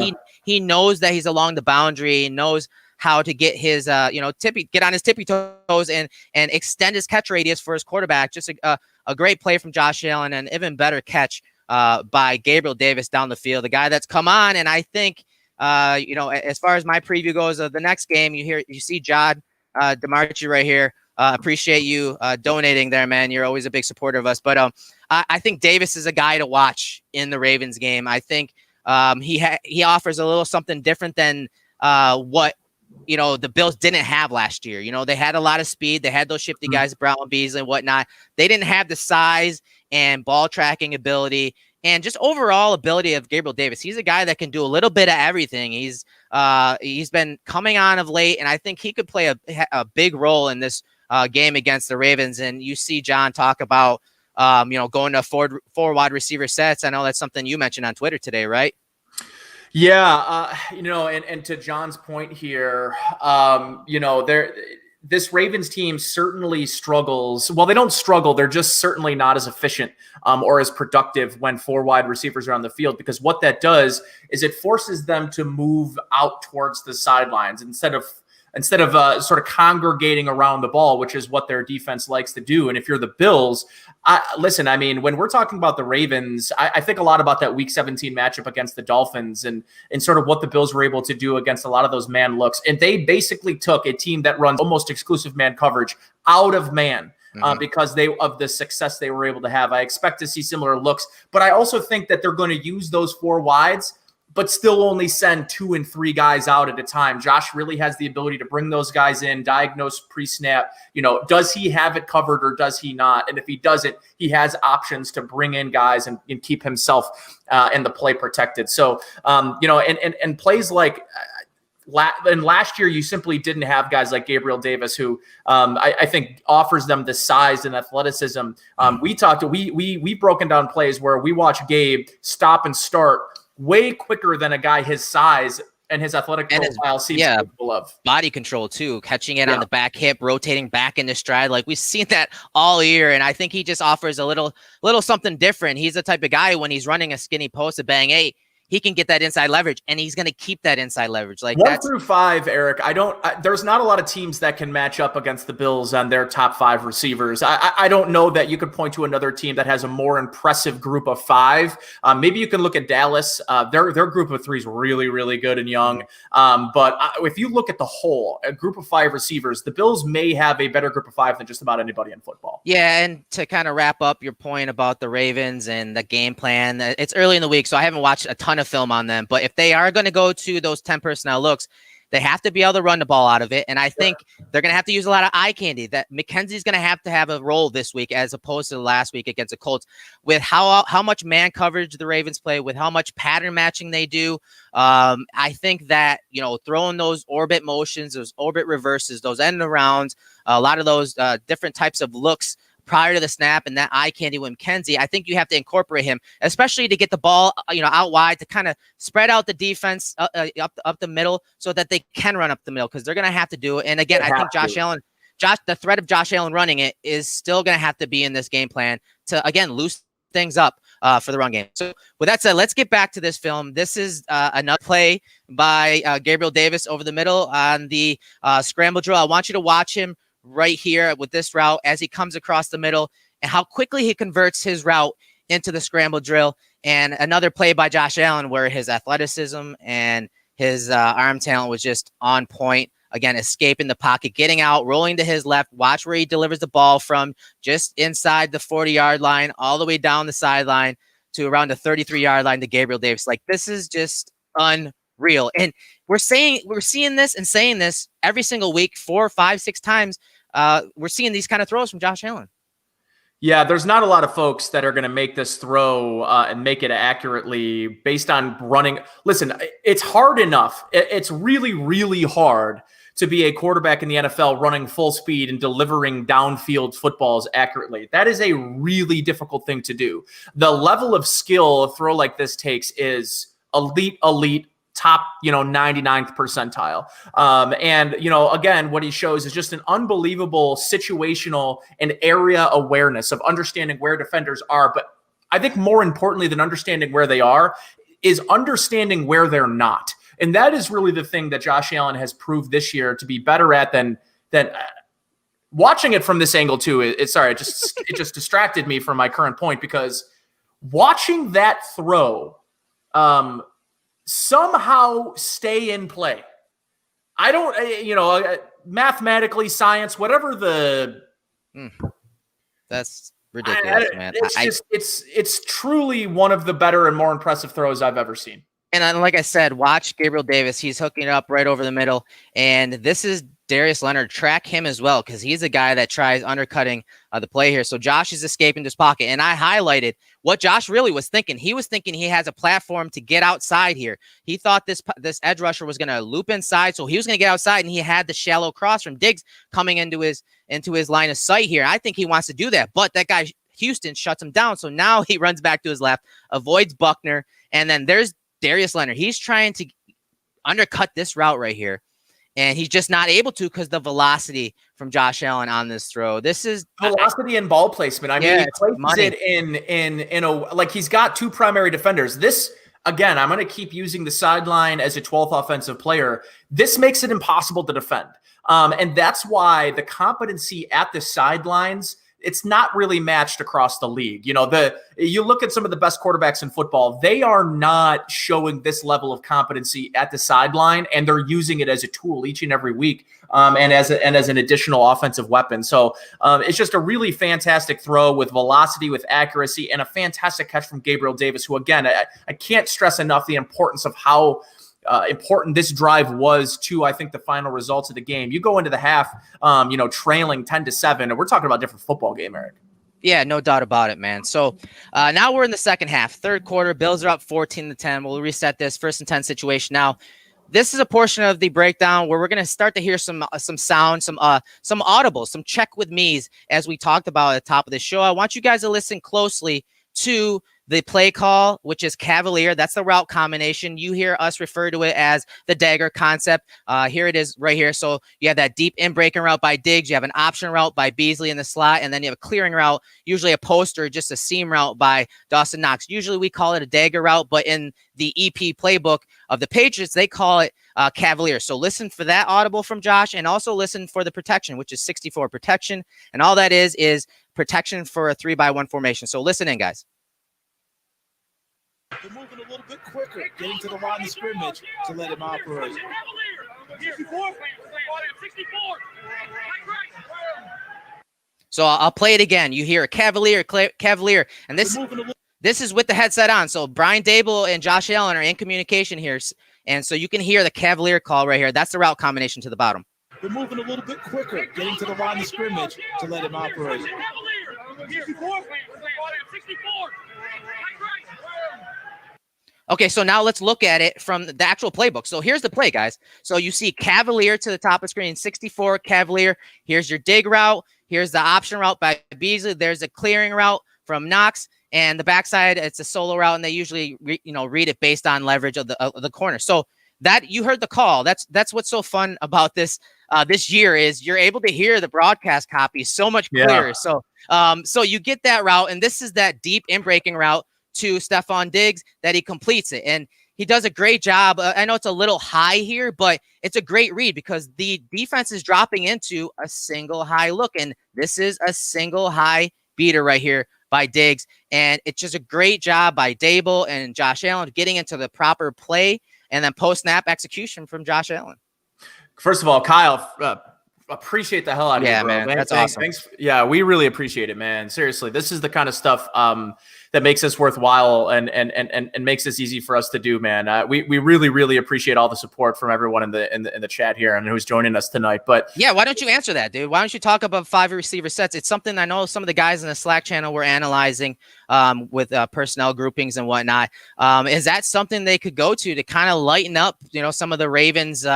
he knows that he's along the boundary, knows how to get his, get on his tippy toes and extend his catch radius for his quarterback. Just a great play from Josh Allen, and even better catch by Gabriel Davis down the field, the guy that's come on. And I think, as far as my preview goes of the next game, you see John DeMarchi right here. Appreciate you donating there, man. You're always a big supporter of us. But I think Davis is a guy to watch in the Ravens game. I think he offers a little something different than what the Bills didn't have last year. They had a lot of speed. They had those shifty guys, Brown, Beasley, and whatnot. They didn't have the size and ball tracking ability and just overall ability of Gabriel Davis. He's a guy that can do a little bit of everything. He's been coming on of late, and I think he could play a big role in this game against the Ravens. And you see John talk about, going to four wide receiver sets. I know that's something you mentioned on Twitter today, right? Yeah, and to John's point here, this Ravens team certainly struggles. Well, they don't struggle. They're just certainly not as efficient or as productive when 4 wide receivers are on the field, because what that does is it forces them to move out towards the sidelines instead of sort of congregating around the ball, which is what their defense likes to do. And if you're the Bills, when we're talking about the Ravens, I think a lot about that Week 17 matchup against the Dolphins and sort of what the Bills were able to do against a lot of those man looks. And they basically took a team that runs almost exclusive man coverage out of man. Because of the success they were able to have. I expect to see similar looks, but I also think that they're going to use those 4 wides, but still only send 2 and 3 guys out at a time. Josh really has the ability to bring those guys in, diagnose pre-snap. Does he have it covered or does he not? And if he doesn't, he has options to bring in guys and keep himself and the play protected. So, and plays like and last year, you simply didn't have guys like Gabriel Davis, who I think offers them the size and athleticism. We've broken down plays where we watch Gabe stop and start way quicker than a guy his size and his athletic And profile seems capable of. Body control too, catching it on the back hip, rotating back into stride. Like we've seen that all year. And I think he just offers a little something different. He's the type of guy when he's running a skinny post, a bang eight, he can get that inside leverage, and he's going to keep that inside leverage. Like 1 through 5, Eric. There's not a lot of teams that can match up against the Bills on their top 5 receivers. I don't know that you could point to another team that has a more impressive group of 5. Maybe you can look at Dallas. Their group of 3 is really, really good and young. But if you look at the whole, a group of 5 receivers, the Bills may have a better group of 5 than just about anybody in football. Yeah, and to kind of wrap up your point about the Ravens and the game plan, it's early in the week, so I haven't watched a ton of film on them. But if they are going to go to those 10 personnel looks, they have to be able to run the ball out of it. And I think they're going to have to use a lot of eye candy. That McKenzie's going to have a role this week as opposed to last week against the Colts, with how much man coverage the Ravens play, with how much pattern matching they do. I think that, throwing those orbit motions, those orbit reverses, those end arounds, a lot of those different types of looks prior to the snap, and that eye candy with McKenzie, I think you have to incorporate him, especially to get the ball, out wide, to kind of spread out the defense up the middle so that they can run up the middle, because they're going to have to do it. And again, I think the threat of Josh Allen running it is still going to have to be in this game plan to, again, loosen things up for the run game. So with that said, let's get back to this film. This is another play by Gabriel Davis over the middle on the scramble drill. I want you to watch him right here with this route as he comes across the middle and how quickly he converts his route into the scramble drill. And another play by Josh Allen where his athleticism and his arm talent was just on point. Again, escaping the pocket, getting out, rolling to his left. Watch where he delivers the ball from just inside the 40-yard line all the way down the sideline to around the 33-yard line to Gabriel Davis. Like, this is just unreal. And we're seeing this and saying this every single week, 4, 5, 6 times. We're seeing these kind of throws from Josh Allen. Yeah, there's not a lot of folks that are going to make this throw and make it accurately based on running. Listen, it's hard enough. It's really, really hard to be a quarterback in the NFL running full speed and delivering downfield footballs accurately. That is a really difficult thing to do. The level of skill a throw like this takes is elite, top, 99th percentile. And, again, what he shows is just an unbelievable situational and area awareness of understanding where defenders are. But I think more importantly than understanding where they are is understanding where they're not. And that is really the thing that Josh Allen has proved this year to be better at than watching it from this angle too. It just distracted me from my current point, because watching that throw somehow stay in play. I don't, mathematically, science, whatever the. That's ridiculous, man. It's truly one of the better and more impressive throws I've ever seen. And like I said, watch Gabriel Davis. He's hooking it up right over the middle. And this is Darius Leonard. Track him as well, because he's a guy that tries undercutting the play here. So Josh is escaping this pocket. And I highlighted what Josh really was thinking. He was thinking he has a platform to get outside here. He thought this edge rusher was going to loop inside, so he was going to get outside, and he had the shallow cross from Diggs coming into his line of sight here. I think he wants to do that, but that guy Houston shuts him down. So now he runs back to his left, avoids Buckner, and then there's Darius Leonard. He's trying to undercut this route right here, and he's just not able to because the velocity from Josh Allen on this throw. This is velocity and ball placement. I mean, he places it in a, like, he's got 2 primary defenders. This, again, I'm going to keep using the sideline as a 12th offensive player. This makes it impossible to defend. And that's why the competency at the sidelines, it's not really matched across the league. You look at some of the best quarterbacks in football, they are not showing this level of competency at the sideline, and they're using it as a tool each and every week, and as an additional offensive weapon. So it's just a really fantastic throw with velocity, with accuracy, and a fantastic catch from Gabriel Davis, who, again, I can't stress enough the importance of how important this drive was to, I think, the final results of the game. You go into the half, trailing 10-7, and we're talking about a different football game, Eric. Yeah, no doubt about it, man. So now we're in the second half, third quarter. Bills are up 14-10. We'll reset this 1st and 10 situation. Now, this is a portion of the breakdown where we're going to start to hear some sound, some audibles, some check with me's, as we talked about at the top of the show. I want you guys to listen closely to the play call, which is Cavalier. That's the route combination. You hear us refer to it as the dagger concept. Here it is right here. So you have that deep in-breaking route by Diggs. You have an option route by Beasley in the slot, and then you have a clearing route, usually a post or just a seam route by Dawson Knox. Usually we call it a dagger route, but in the EP playbook of the Patriots, they call it Cavalier. So listen for that audible from Josh, and also listen for the protection, which is 64 protection. And all that is protection for a 3-by-1 formation. So listen in, guys. They're moving a little bit quicker, getting to the line of scrimmage to let him operate. So I'll play it again. You hear a Cavalier, and this is with the headset on. So Brian Daboll and Josh Allen are in communication here, and so you can hear the Cavalier call right here. That's the route combination to the bottom. They're moving a little bit quicker, getting to the line of scrimmage to let him operate. Okay, so now let's look at it from the actual playbook. So here's the play, guys. So you see Cavalier to the top of the screen, 64 Cavalier. Here's your dig route. Here's the option route by Beasley. There's a clearing route from Knox. And the backside, it's a solo route, and they usually read it based on leverage of the corner. So that you heard the call. That's what's so fun about this this year is you're able to hear the broadcast copy so much clearer. Yeah. So you get that route, and this is that deep in-breaking route to Stephon Diggs that he completes it. And he does a great job. I know it's a little high here, but it's a great read because the defense is dropping into a single high look. And this is a single high beater right here by Diggs. And it's just a great job by Daboll and Josh Allen getting into the proper play and then post-snap execution from Josh Allen. First of all, Kyle, appreciate the hell out of you, bro. Man. That's awesome. Thanks. Yeah, we really appreciate it, man. Seriously, this is the kind of stuff that makes this worthwhile and makes this easy for us to do, man. We really, really appreciate all the support from everyone in the chat here and who's joining us tonight. But yeah, why don't you answer that, dude? Why don't you talk about 5 receiver sets? It's something I know some of the guys in the Slack channel were analyzing with personnel groupings and whatnot. Is that something they could go to kind of lighten up, some of the Ravens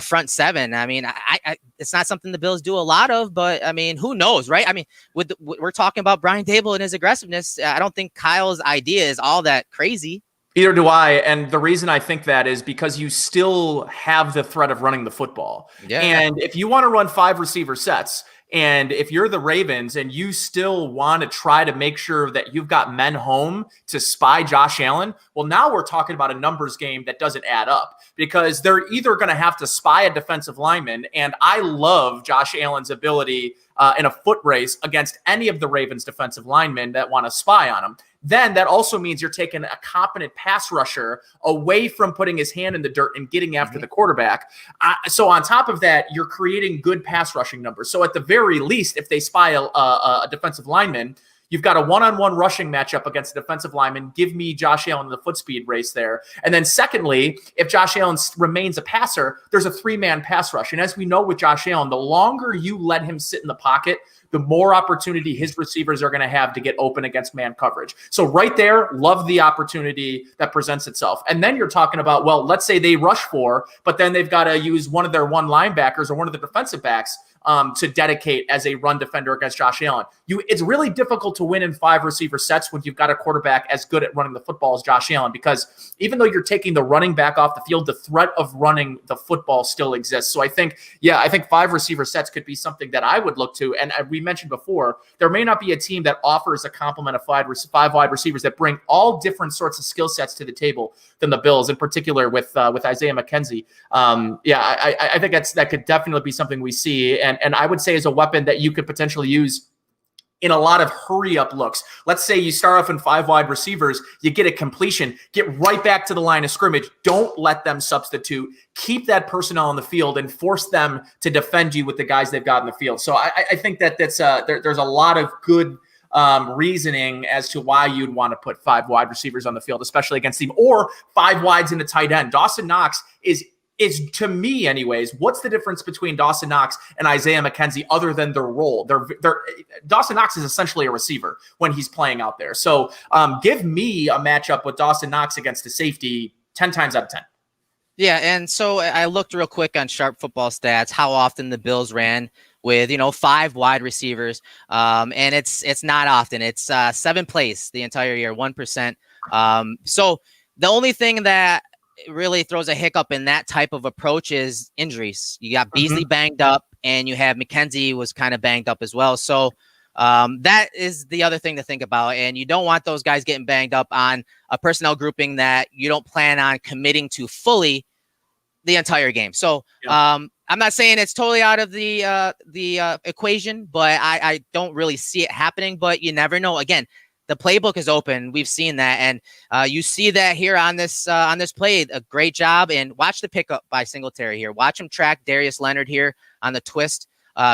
front seven? I mean, I it's not something the Bills do a lot of, but I mean, who knows, right? I mean, we're talking about Brian Daboll and his aggressiveness. I don't think Kyle's idea is all that crazy. Either do I. And the reason I think that is because you still have the threat of running the football. Yeah. And if you want to run 5 receiver sets, and if you're the Ravens and you still want to try to make sure that you've got men home to spy Josh Allen, well, now we're talking about a numbers game that doesn't add up because they're either going to have to spy a defensive lineman. And I love Josh Allen's ability in a foot race against any of the Ravens defensive linemen that want to spy on him. Then that also means you're taking a competent pass rusher away from putting his hand in the dirt and getting after the quarterback. So on top of that, you're creating good pass rushing numbers. So at the very least, if they spy a defensive lineman, you've got a one-on-one rushing matchup against a defensive lineman. Give me Josh Allen in the foot speed race there. And then secondly, if Josh Allen remains a passer, there's a 3-man pass rush. And as we know with Josh Allen, the longer you let him sit in the pocket, the more opportunity his receivers are going to have to get open against man coverage. So right there, love the opportunity that presents itself. And then you're talking about, well, let's say they rush 4, but then they've got to use one of their one linebackers or one of the defensive backs to dedicate as a run defender against Josh Allen. It's really difficult to win in 5 receiver sets when you've got a quarterback as good at running the football as Josh Allen, because even though you're taking the running back off the field, the threat of running the football still exists. So I think 5 receiver sets could be something that I would look to. And we mentioned before, there may not be a team that offers a complement of 5 wide receivers that bring all different sorts of skill sets to the table than the Bills, in particular with Isaiah McKenzie. I think that could definitely be something we see. And I would say as a weapon that you could potentially use in a lot of hurry up looks. Let's say you start off in 5 wide receivers, you get a completion, get right back to the line of scrimmage. Don't let them substitute. Keep that personnel on the field and force them to defend you with the guys they've got in the field. So I think that there's a lot of good reasoning as to why you'd want to put 5 wide receivers on the field, especially against them, or 5 wides in the tight end. Dawson Knox is to me anyways, what's the difference between Dawson Knox and Isaiah McKenzie other than their role? Dawson Knox is essentially a receiver when he's playing out there. So give me a matchup with Dawson Knox against a safety 10 times out of 10. Yeah, and so I looked real quick on Sharp Football Stats, how often the Bills ran with, 5 wide receivers. And it's not often. It's 7 plays the entire year, 1%. So the only thing that really throws a hiccup in that type of approach is injuries. You got Beasley banged up, and you have McKenzie was kind of banged up as well. So that is the other thing to think about. And you don't want those guys getting banged up on a personnel grouping that you don't plan on committing to fully the entire game. So I'm not saying it's totally out of the equation, but I don't really see it happening. But you never know. Again, the playbook is open. We've seen that, and you see that here on this play. A great job, and watch the pickup by Singletary here. Watch him track Darius Leonard here on the twist.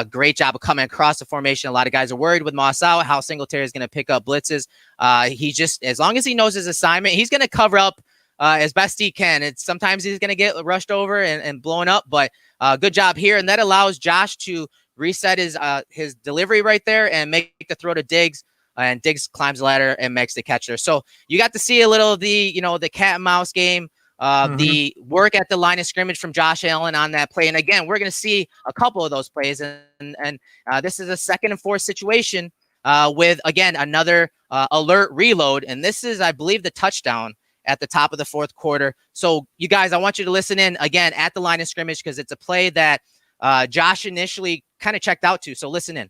Great job of coming across the formation. A lot of guys are worried with Moss out how Singletary is going to pick up blitzes. He just, as long as he knows his assignment, he's going to cover up as best he can. Sometimes he's going to get rushed over and blown up, but good job here, and that allows Josh to reset his delivery right there and make the throw to Diggs. And Diggs climbs the ladder and makes the catch there. So you got to see a little of the, the cat and mouse game, the work at the line of scrimmage from Josh Allen on that play. And again, we're going to see a couple of those plays. And this is a 2nd and 4 situation with, again, another alert reload. And this is, I believe, the touchdown at the top of the 4th quarter. So you guys, I want you to listen in again at the line of scrimmage, because it's a play that Josh initially kind of checked out to. So listen in.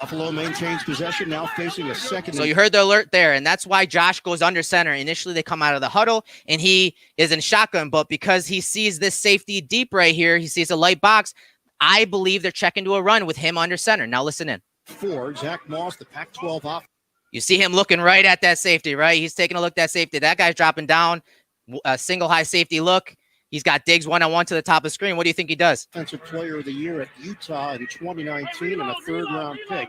Buffalo maintains possession, now facing a second. So you heard the alert there, and that's why Josh goes under center. Initially, they come out of the huddle, and he is in shotgun, but because he sees this safety deep right here, he sees a light box, I believe they're checking to a run with him under center. Now listen in. 4, Zach Moss, the Pac-12 off. You see him looking right at that safety, right? He's taking a look at that safety. That guy's dropping down, a single high safety look. He's got Diggs one-on-one to the top of the screen. What do you think he does? Defensive Player of the Year at Utah in 2019 and a 3rd-round pick.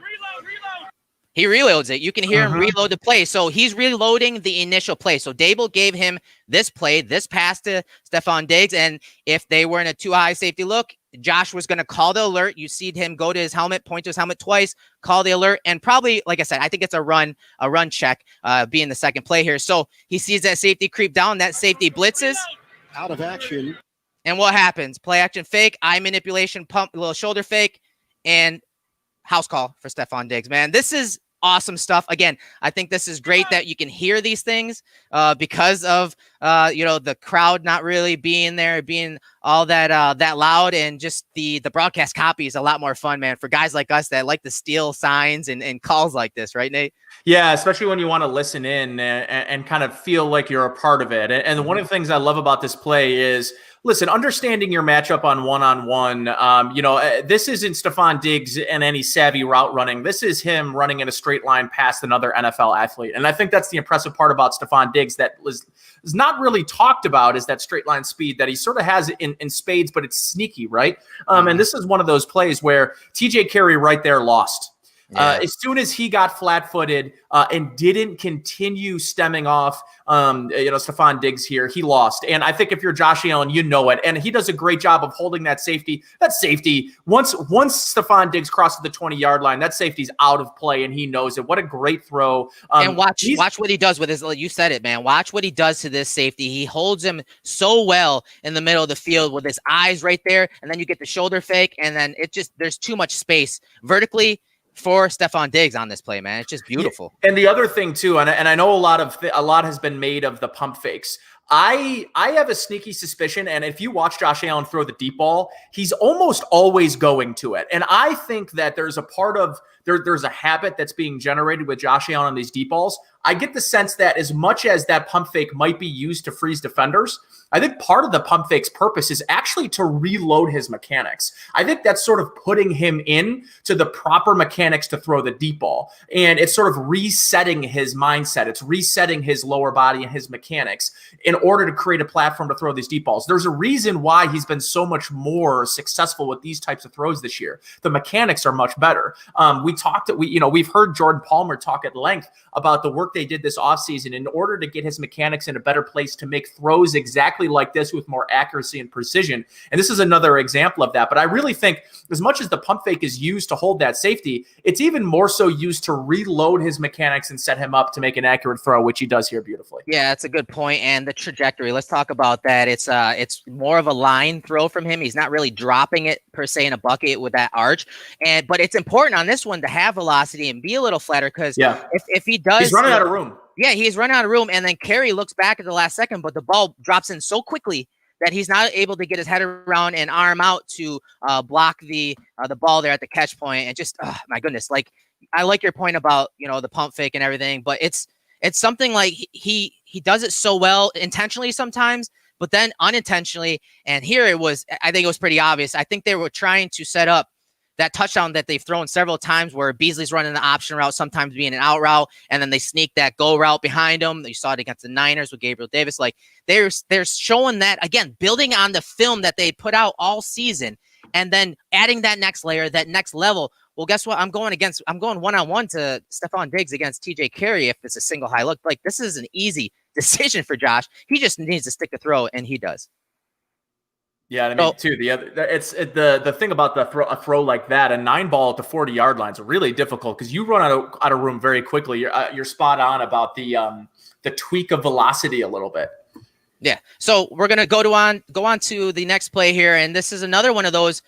He reloads it. You can hear him reload the play. So he's reloading the initial play. So Daboll gave him this play, this pass to Stefon Diggs, and if they were in a too high safety look, Josh was going to call the alert. You see him go to his helmet, point to his helmet twice, call the alert, and probably, like I said, I think it's a run check being the second play here. So he sees that safety creep down, that safety blitzes. Out of action. And what happens? Play action fake, eye manipulation, pump, little shoulder fake, and house call for Stefon Diggs. Man, this is awesome stuff. Again, I think this is great that you can hear these things because of the crowd not really being there, being all that loud, and just the broadcast copy is a lot more fun, man, for guys like us that like to steal signs and calls like this, right, Nate? Yeah, especially when you want to listen in and kind of feel like you're a part of it. And one of the things I love about this play is, listen, understanding your matchup on one-on-one. This isn't Stefon Diggs and any savvy route running. This is him running in a straight line past another NFL athlete. And I think that's the impressive part about Stefon Diggs that is not really talked about, is that straight line speed that he sort of has in spades, but it's sneaky, right? And this is one of those plays where TJ Carey right there lost. Yeah. As soon as he got flat-footed and didn't continue stemming off, Stefon Diggs here, he lost. And I think if you're Josh Allen, you know it. And he does a great job of holding that safety. That safety, once Stefon Diggs crosses the 20-yard line, that safety's out of play, and he knows it. What a great throw. And watch what he does with his, you said it, man. Watch what he does to this safety. He holds him so well in the middle of the field with his eyes right there, and then you get the shoulder fake, and then there's too much space vertically for Stefon Diggs on this play, man. It's just beautiful. And the other thing too, and I know a lot has been made of the pump fakes. I have a sneaky suspicion, and if you watch Josh Allen throw the deep ball, he's almost always going to it. And I think that there's a habit that's being generated with Josh Allen on these deep balls. I get the sense that as much as that pump fake might be used to freeze defenders, I think part of the pump fake's purpose is actually to reload his mechanics. I think that's sort of putting him in to the proper mechanics to throw the deep ball. And it's sort of resetting his mindset. It's resetting his lower body and his mechanics in order to create a platform to throw these deep balls. There's a reason why he's been so much more successful with these types of throws this year. The mechanics are much better. We've heard Jordan Palmer talk at length about the work work they did this offseason in order to get his mechanics in a better place to make throws exactly like this with more accuracy and precision. And this is another example of that. But I really think as much as the pump fake is used to hold that safety, it's even more so used to reload his mechanics and set him up to make an accurate throw, which he does here beautifully. Yeah, that's a good point. And the trajectory, let's talk about that. It's more of a line throw from him. He's not really dropping it per se in a bucket with that arch. But it's important on this one to have velocity and be a little flatter, because if he does, he's running out of room. Yeah, he's running out of room, and then Kaiir looks back at the last second, but the ball drops in so quickly that he's not able to get his head around and arm out to block the ball there at the catch point. And just, my goodness, like, I like your point about, the pump fake and everything, but it's something like he does it so well intentionally sometimes, but then unintentionally. And here I think it was pretty obvious. I think they were trying to set up that touchdown that they've thrown several times where Beasley's running the option route, sometimes being an out route, and then they sneak that go route behind him. You saw it against the Niners with Gabriel Davis. Like, they're showing that, again, building on the film that they put out all season, and then adding that next layer, that next level. Well, guess what? I'm going one-on-one to Stephon Diggs against TJ Carey if it's a single high look. Like, this is an easy decision for Josh. He just needs to stick the throw, and he does. Yeah, I mean, too, the thing about a throw like that, a 9-ball at the 40-yard line is really difficult because you run out of room very quickly. You're spot on about the tweak of velocity a little bit. Yeah. So we're gonna go on to the next play here, and this is another one of those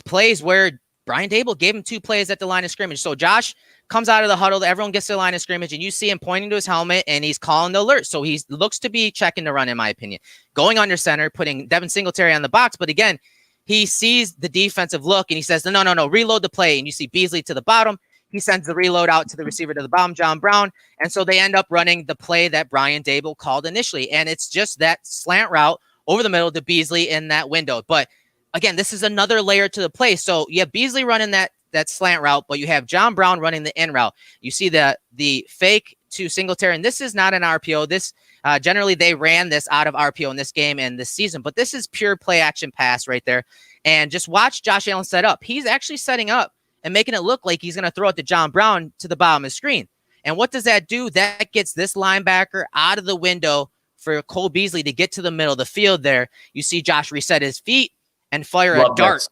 plays where Brian Daboll gave him 2 plays at the line of scrimmage. So Josh comes out of the huddle, everyone gets to the line of scrimmage, and you see him pointing to his helmet, and he's calling the alert. So he looks to be checking the run, in my opinion. Going under center, putting Devin Singletary on the box. But again, he sees the defensive look, and he says, no, reload the play. And you see Beasley to the bottom. He sends the reload out to the receiver to the bottom, John Brown. And so they end up running the play that Brian Daboll called initially. And it's just that slant route over the middle to Beasley in that window. But again, this is another layer to the play. So you have Beasley running that slant route, but you have John Brown running the in route. You see the fake to Singletary, and this is not an RPO. This generally they ran this out of RPO in this game and this season, but this is pure play action pass right there. And just watch Josh Allen set up. He's actually setting up and making it look like he's going to throw it to John Brown to the bottom of the screen. And what does that do? That gets this linebacker out of the window for Cole Beasley to get to the middle of the field there. You see Josh reset his feet and fire a dart.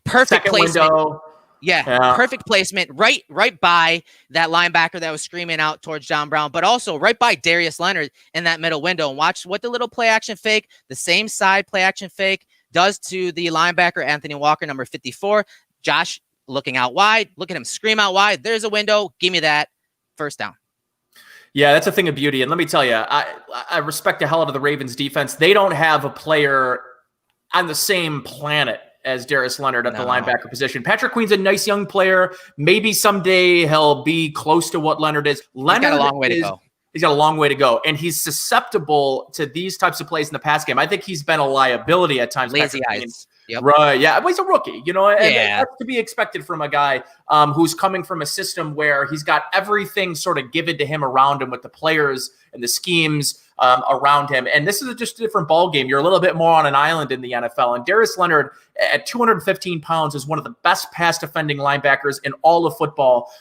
Perfect placement. Window. Yeah, perfect placement right by that linebacker that was screaming out towards John Brown, but also right by Darius Leonard in that middle window. And watch what the little play action fake, the same side play action fake, does to the linebacker, Anthony Walker, number 54. Josh looking out wide. Look at him scream out wide. There's a window. Give me that. First down. Yeah, that's a thing of beauty. And let me tell you, I respect the hell out of the Ravens defense. They don't have a player on the same planet as Darius Leonard at the linebacker position. Patrick Queen's a nice young player. Maybe someday he'll be close to what Leonard is. Leonard got a long way to go. He's got a long way to go, and he's susceptible to these types of plays in the pass game. I think he's been a liability at times. Lazy eyes. Yep. Right, yeah. But he's a rookie, and that's to be expected from a guy who's coming from a system where he's got everything sort of given to him around him with the players and the schemes around him. And this is just a different ball game. You're a little bit more on an island in the NFL. And Darius Leonard at 215 pounds is one of the best pass defending linebackers in all of football.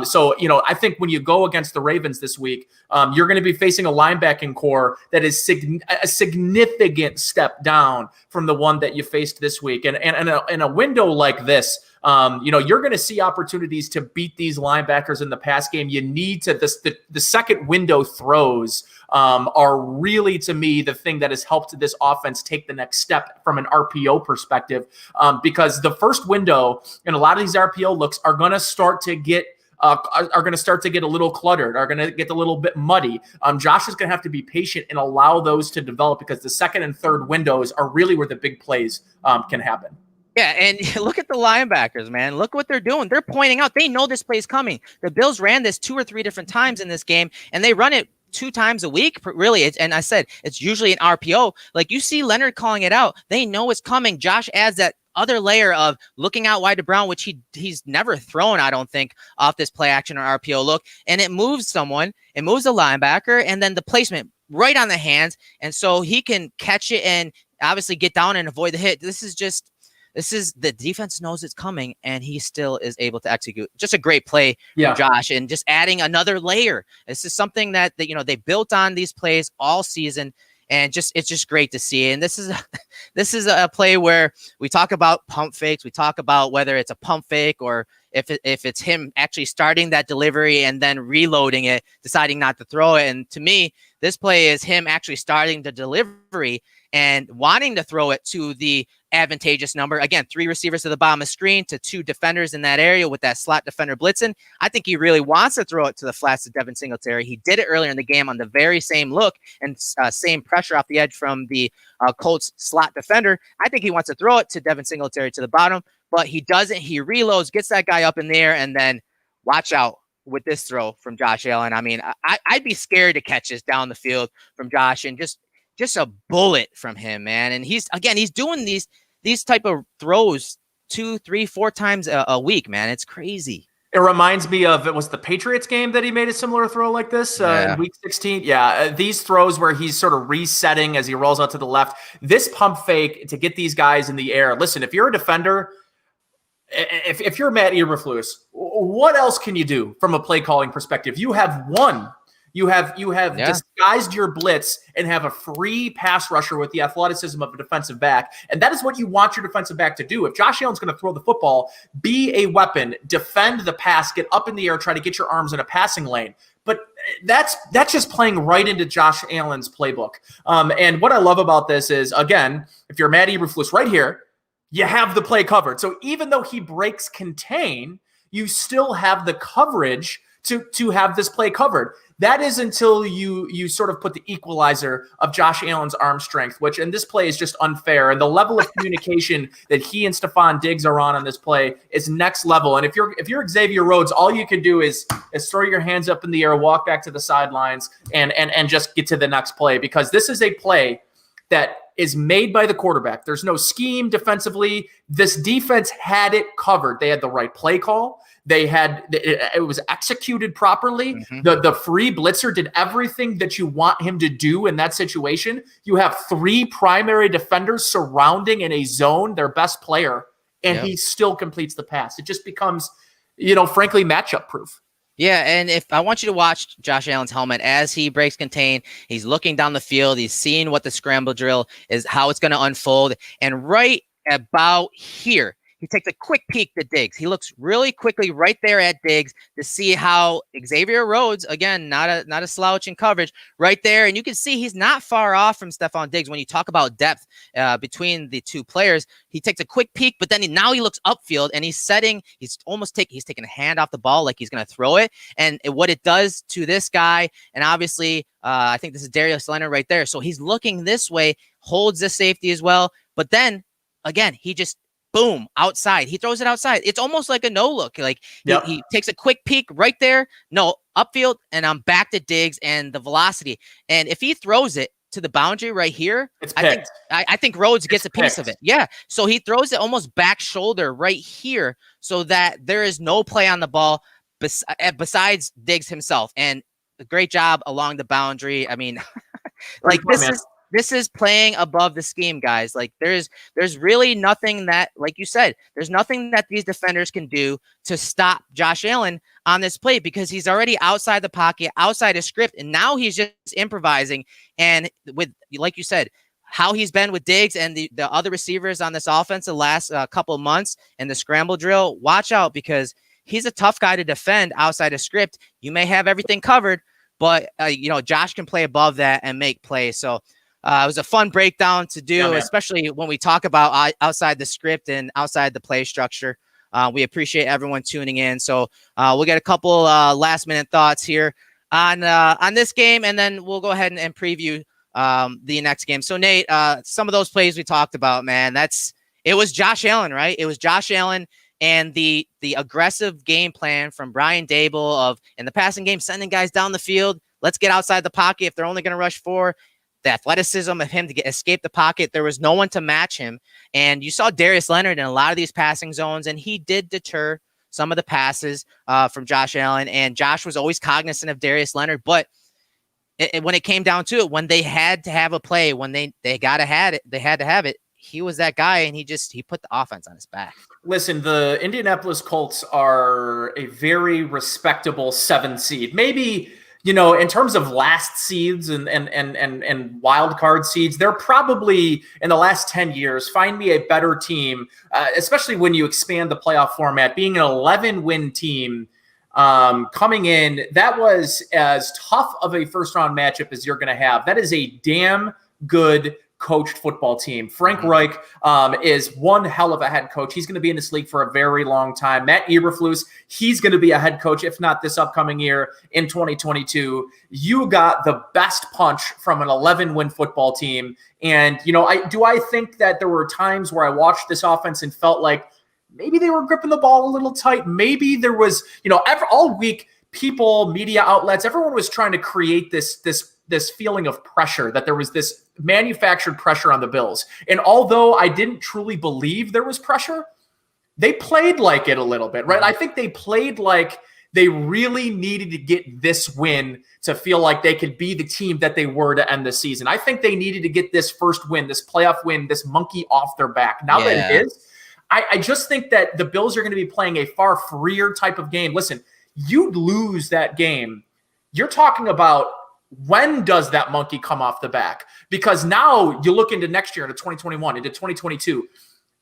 So, I think when you go against the Ravens this week, you're going to be facing a linebacking core that is a significant step down from the one that you faced this week. And in a window like this, you're going to see opportunities to beat these linebackers in the pass game. You need to the second window throws are really, to me, the thing that has helped this offense take the next step from an RPO perspective, because the first window and a lot of these RPO looks are going to start to get a little cluttered, are going to get a little bit muddy. Josh is going to have to be patient and allow those to develop, because the second and third windows are really where the big plays can happen. Yeah, and look at the linebackers, man. Look what they're doing. They're pointing out. They know this play's coming. The Bills ran this 2 or 3 different times in this game, and they run it 2 times a week, really. And I said it's usually an RPO. Like, you see Leonard calling it out. They know it's coming. Josh adds that other layer of looking out wide to Brown, which he's never thrown, I don't think, off this play action or RPO look. And it moves someone. It moves the linebacker, and then the placement right on the hands. And so he can catch it and obviously get down and avoid the hit. This the defense knows it's coming, and he still is able to execute. Just a great play Yeah. from Josh, and just adding another layer. This is something that they built on these plays all season, and it's just great to see. And this is a play where we talk about pump fakes. We talk about whether it's a pump fake or if it's him actually starting that delivery and then reloading it, deciding not to throw it. And to me, this play is him actually starting the delivery and wanting to throw it to the advantageous number. Again, 3 receivers to the bottom of the screen to 2 defenders in that area with that slot defender blitzing. I think he really wants to throw it to the flats to Devin Singletary. He did it earlier in the game on the very same look and same pressure off the edge from the Colts slot defender. I think he wants to throw it to Devin Singletary to the bottom, but he doesn't. He reloads, gets that guy up in there, and then watch out with this throw from Josh Allen. I mean, I'd be scared to catch this down the field from Josh, and just a bullet from him, man. And he's doing these type of throws 2, 3, 4 times a week, man. It's crazy. It reminds me of, it was the Patriots game that he made a similar throw like this in week 16. Yeah, these throws where he's sort of resetting as he rolls out to the left. This pump fake to get these guys in the air. Listen, if you're a defender, if you're Matt Eberflus, what else can you do from a play calling perspective? You have one. You have disguised your blitz and have a free pass rusher with the athleticism of a defensive back. And that is what you want your defensive back to do. If Josh Allen's going to throw the football, be a weapon, defend the pass, get up in the air, try to get your arms in a passing lane. But that's just playing right into Josh Allen's playbook. And what I love about this is, again, if you're Matt Eberflus right here, you have the play covered. So even though he breaks contain, you still have the coverage to have this play covered. That is until you sort of put the equalizer of Josh Allen's arm strength, which in this play is just unfair. And the level of communication that he and Stephon Diggs are on this play is next level. And if you're Xavier Rhodes, all you can do is throw your hands up in the air, walk back to the sidelines, and just get to the next play, because this is a play that is made by the quarterback. There's no scheme defensively. This defense had it covered. They had the right play call. It was executed properly. Mm-hmm. The free blitzer did everything that you want him to do in that situation. You have 3 primary defenders surrounding in a zone their best player, and he still completes the pass. It just becomes, frankly, matchup proof. Yeah, and if I want you to watch Josh Allen's helmet as he breaks contain, he's looking down the field, he's seeing what the scramble drill is, how it's going to unfold, and right about here, he takes a quick peek to Diggs. He looks really quickly right there at Diggs to see how Xavier Rhodes, again, not a slouch in coverage, right there. And you can see he's not far off from Stephon Diggs when you talk about depth between the 2 players. He takes a quick peek, but then now he looks upfield and he's taking a hand off the ball like he's going to throw it. And what it does to this guy, and obviously I think this is Darius Leonard right there. So he's looking this way, holds the safety as well. But then again, he just boom, outside. He throws it outside. It's almost like a no look. Like he takes a quick peek right there. No, upfield, and I'm back to Diggs and the velocity. And if he throws it to the boundary right here, I think Rhodes gets a piece of it. Yeah. So he throws it almost back shoulder right here so that there is no play on the ball besides Diggs himself. And a great job along the boundary. I mean, like this is playing above the scheme, guys. Like there's really nothing that, like you said, there's nothing that these defenders can do to stop Josh Allen on this play, because he's already outside the pocket, outside his script, and now he's just improvising. And with, like you said, how he's been with Diggs and the other receivers on this offense the last couple of months and the scramble drill, watch out, because he's a tough guy to defend outside of script. You may have everything covered, but Josh can play above that and make plays. So it was a fun breakdown to do, especially when we talk about outside the script and outside the play structure. We appreciate everyone tuning in. So we'll get a couple last minute thoughts here on this game, and then we'll go ahead and preview the next game. So Nate, some of those plays we talked about, man, it was Josh Allen, right? It was Josh Allen and the aggressive game plan from Brian Daboll of, in the passing game, sending guys down the field. Let's get outside the pocket if they're only going to rush 4. The athleticism of him to escape the pocket. There was no one to match him. And you saw Darius Leonard in a lot of these passing zones, and he did deter some of the passes from Josh Allen. And Josh was always cognizant of Darius Leonard. But when it came down to it, when they had to have a play, when they had to have it, he was that guy, and he put the offense on his back. Listen, the Indianapolis Colts are a very respectable 7 seed. Maybe, in terms of last seeds and wild card seeds, they're probably in the last 10 years, find me a better team, especially when you expand the playoff format, being an 11-win team coming in. That was as tough of a first-round matchup as you're going to have. That is a damn good coached football team. Frank Reich is one hell of a head coach. He's going to be in this league for a very long time. Matt Eberflus, he's going to be a head coach, if not this upcoming year in 2022. You got the best punch from an 11-win football team. And, I think that there were times where I watched this offense and felt like maybe they were gripping the ball a little tight. Maybe there was, all week, people, media outlets, everyone was trying to create this feeling of pressure, that there was this manufactured pressure on the Bills. And although I didn't truly believe there was pressure, they played like it a little bit, right? I think they played like they really needed to get this win to feel like they could be the team that they were to end the season. I think they needed to get this first win, this playoff win, this monkey off their back. Now that it is, I just think that the Bills are going to be playing a far freer type of game. Listen, you lose that game, you're talking about when does that monkey come off the back? Because now you look into next year, into 2021, into 2022,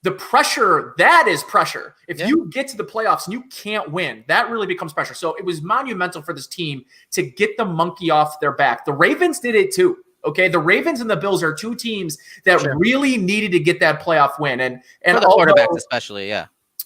the pressure, that is pressure. If you get to the playoffs and you can't win, that really becomes pressure. So it was monumental for this team to get the monkey off their back. The Ravens did it too. Okay, the Ravens and the Bills are 2 teams that really needed to get that playoff win. And for the quarterbacks especially,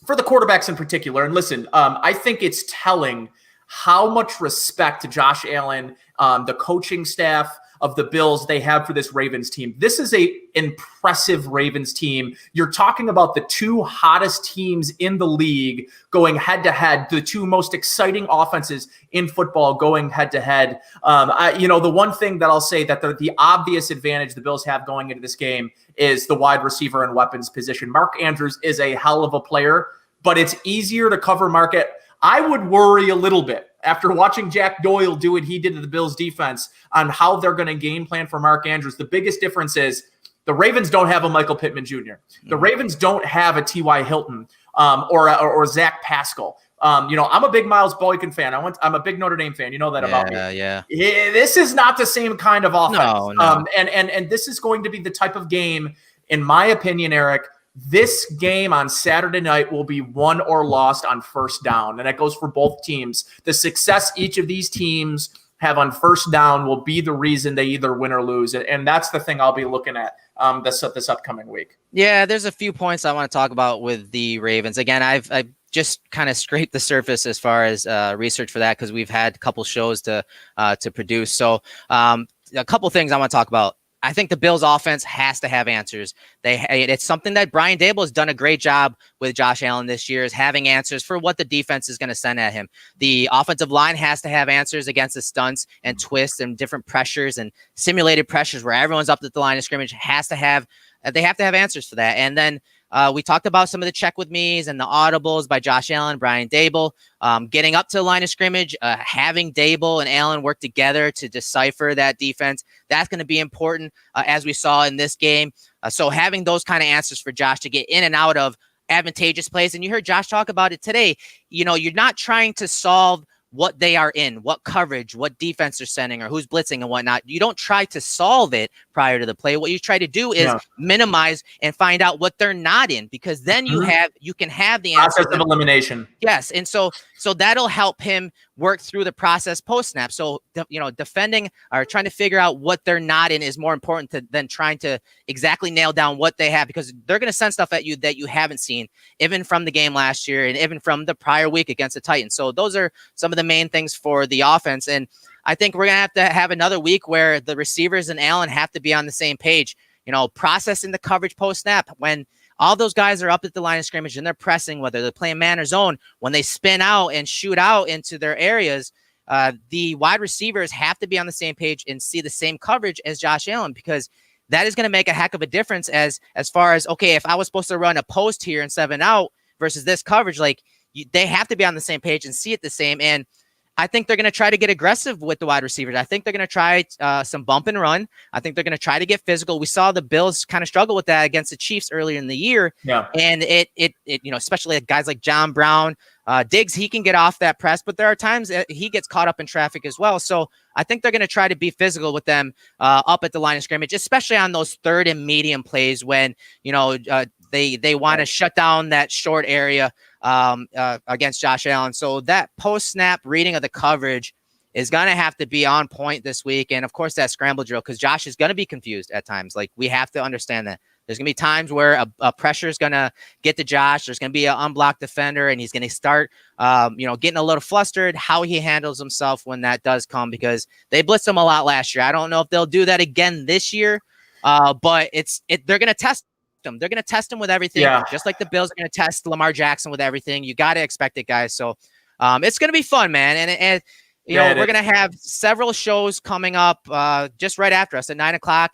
for the quarterbacks in particular. And listen, I think it's telling how much respect to Josh Allen, the coaching staff of the Bills they have for this Ravens team. This is a impressive Ravens team. You're talking about the 2 hottest teams in the league going head to head, the 2 most exciting offenses in football going head to head. The one thing that I'll say that the obvious advantage the Bills have going into this game is the wide receiver and weapons position. Mark Andrews is a hell of a player, but it's easier to cover Market. I would worry a little bit after watching Jack Doyle do what he did to the Bills defense on how they're going to game plan for Mark Andrews. The biggest difference is the Ravens don't have a Michael Pittman Jr. The Ravens don't have a T.Y. Hilton or Zach Pascal. I'm a big Miles Boykin fan. I'm a big Notre Dame fan. You know that about me. Yeah. This is not the same kind of offense. No. And this is going to be the type of game, in my opinion, Eric, this game on Saturday night will be won or lost on first down. And that goes for both teams. The success each of these teams have on first down will be the reason they either win or lose. And that's the thing I'll be looking at this upcoming week. Yeah, there's a few points I want to talk about with the Ravens. Again, I've just kind of scraped the surface as far as research for that, because we've had a couple shows to produce. So a couple things I want to talk about. I think the Bills offense has to have answers. It's something that Brian Daboll has done a great job with Josh Allen this year, is having answers for what the defense is going to send at him. The offensive line has to have answers against the stunts and twists and different pressures and simulated pressures where everyone's up at the line of scrimmage. They have to have answers for that. And then we talked about some of the check with me's and the audibles by Josh Allen, Brian Daboll, getting up to the line of scrimmage, having Daboll and Allen work together to decipher that defense. That's going to be important, as we saw in this game. So having those kind of answers for Josh to get in and out of advantageous plays. And you heard Josh talk about it today. You're not trying to solve what they are in, what coverage, what defense they're sending, or who's blitzing and whatnot. You don't try to solve it prior to the play. What you try to do is minimize and find out what they're not in, because then you can have the answer of elimination. Yes. And so that'll help him work through the process post snap. So, defending or trying to figure out what they're not in is more important than trying to exactly nail down what they have, because they're going to send stuff at you that you haven't seen, even from the game last year and even from the prior week against the Titans. So those are some of the main things for the offense. And I think we're going to have another week where the receivers and Allen have to be on the same page, processing the coverage post snap. When all those guys are up at the line of scrimmage and they're pressing, whether they're playing man or zone, when they spin out and shoot out into their areas, the wide receivers have to be on the same page and see the same coverage as Josh Allen, because that is going to make a heck of a difference as far as, okay, if I was supposed to run a post here and 7 out versus this coverage, they have to be on the same page and see it the same. And I think they're going to try to get aggressive with the wide receivers. I think they're going to try some bump and run. I think they're going to try to get physical. We saw the Bills kind of struggle with that against the Chiefs earlier in the year. Yeah. And it especially guys like John Brown, Diggs, he can get off that press, but there are times that he gets caught up in traffic as well. So I think they're going to try to be physical with them up at the line of scrimmage, especially on those third and medium plays when, they want to shut down that short area against Josh Allen. So that post-snap reading of the coverage is going to have to be on point this week. And, of course, that scramble drill, because Josh is going to be confused at times. Like, we have to understand that. There's going to be times where a pressure is going to get to Josh. There's going to be an unblocked defender, and he's going to start, getting a little flustered. How he handles himself when that does come, because they blitzed him a lot last year. I don't know if they'll do that again this year, but they're going to test him. They're going to test him with everything, just like the Bills are going to test Lamar Jackson with everything. You got to expect it, guys. So it's going to be fun, man. And we're going to have several shows coming up just right after us at 9:00.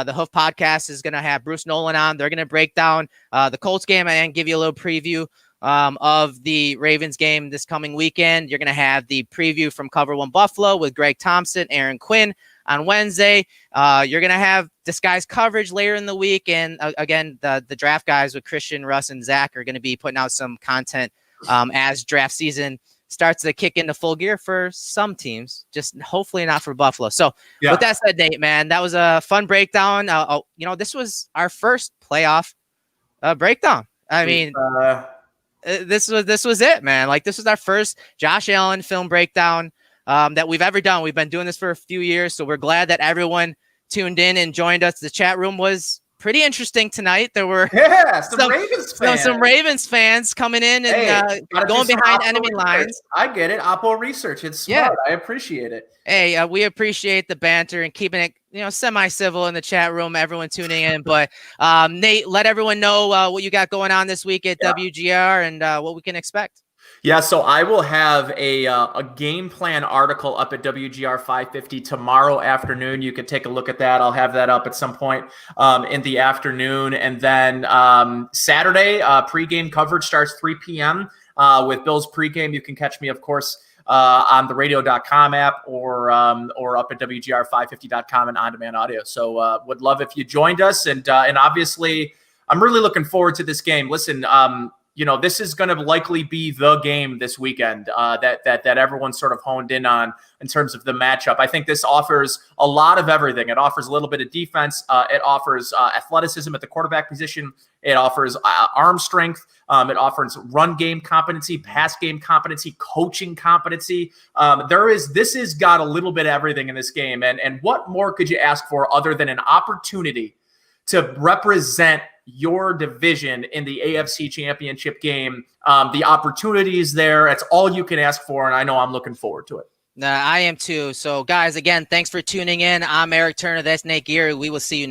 The Hoof Podcast is going to have Bruce Nolan on. They're going to break down the Colts game and give you a little preview of the Ravens game this coming weekend. You're going to have the preview from Cover One Buffalo with Greg Thompson, Aaron Quinn on Wednesday. You're going to have disguised coverage later in the week. And again, the draft guys with Christian, Russ, and Zach are going to be putting out some content as draft season starts to kick into full gear for some teams, just hopefully not for Buffalo. So with that said, Nate, man, that was a fun breakdown. This was our first playoff breakdown. I mean, this was it, man. Like, this was our first Josh Allen film breakdown that we've ever done. We've been doing this for a few years, so we're glad that everyone tuned in and joined us. The chat room was pretty interesting tonight. There were some Ravens fans coming in and going behind enemy lines. I get it. Oppo research. It's smart. I appreciate it. Hey, we appreciate the banter and keeping it, semi-civil in the chat room, everyone tuning in. But Nate, let everyone know what you got going on this week at WGR and what we can expect. Yeah, so I will have a game plan article up at WGR 550 tomorrow afternoon. You could take a look at that. I'll have that up at some point in the afternoon. And then Saturday, pregame coverage starts 3 p.m. With Bills pregame. You can catch me, of course, on the radio.com app or up at WGR550.com and on-demand audio. So would love if you joined us. And obviously, I'm really looking forward to this game. Listen, this is going to likely be the game this weekend that everyone's sort of honed in on in terms of the matchup. I think this offers a lot of everything. It offers a little bit of defense. It offers athleticism at the quarterback position. It offers arm strength. It offers run game competency, pass game competency, coaching competency. This has got a little bit of everything in this game. And what more could you ask for other than an opportunity to represent your division in the AFC Championship game? The opportunity is there. That's all you can ask for, and I know I'm looking forward to it. I am too. So, guys, again, thanks for tuning in. I'm Eric Turner. That's Nate Geary. We will see you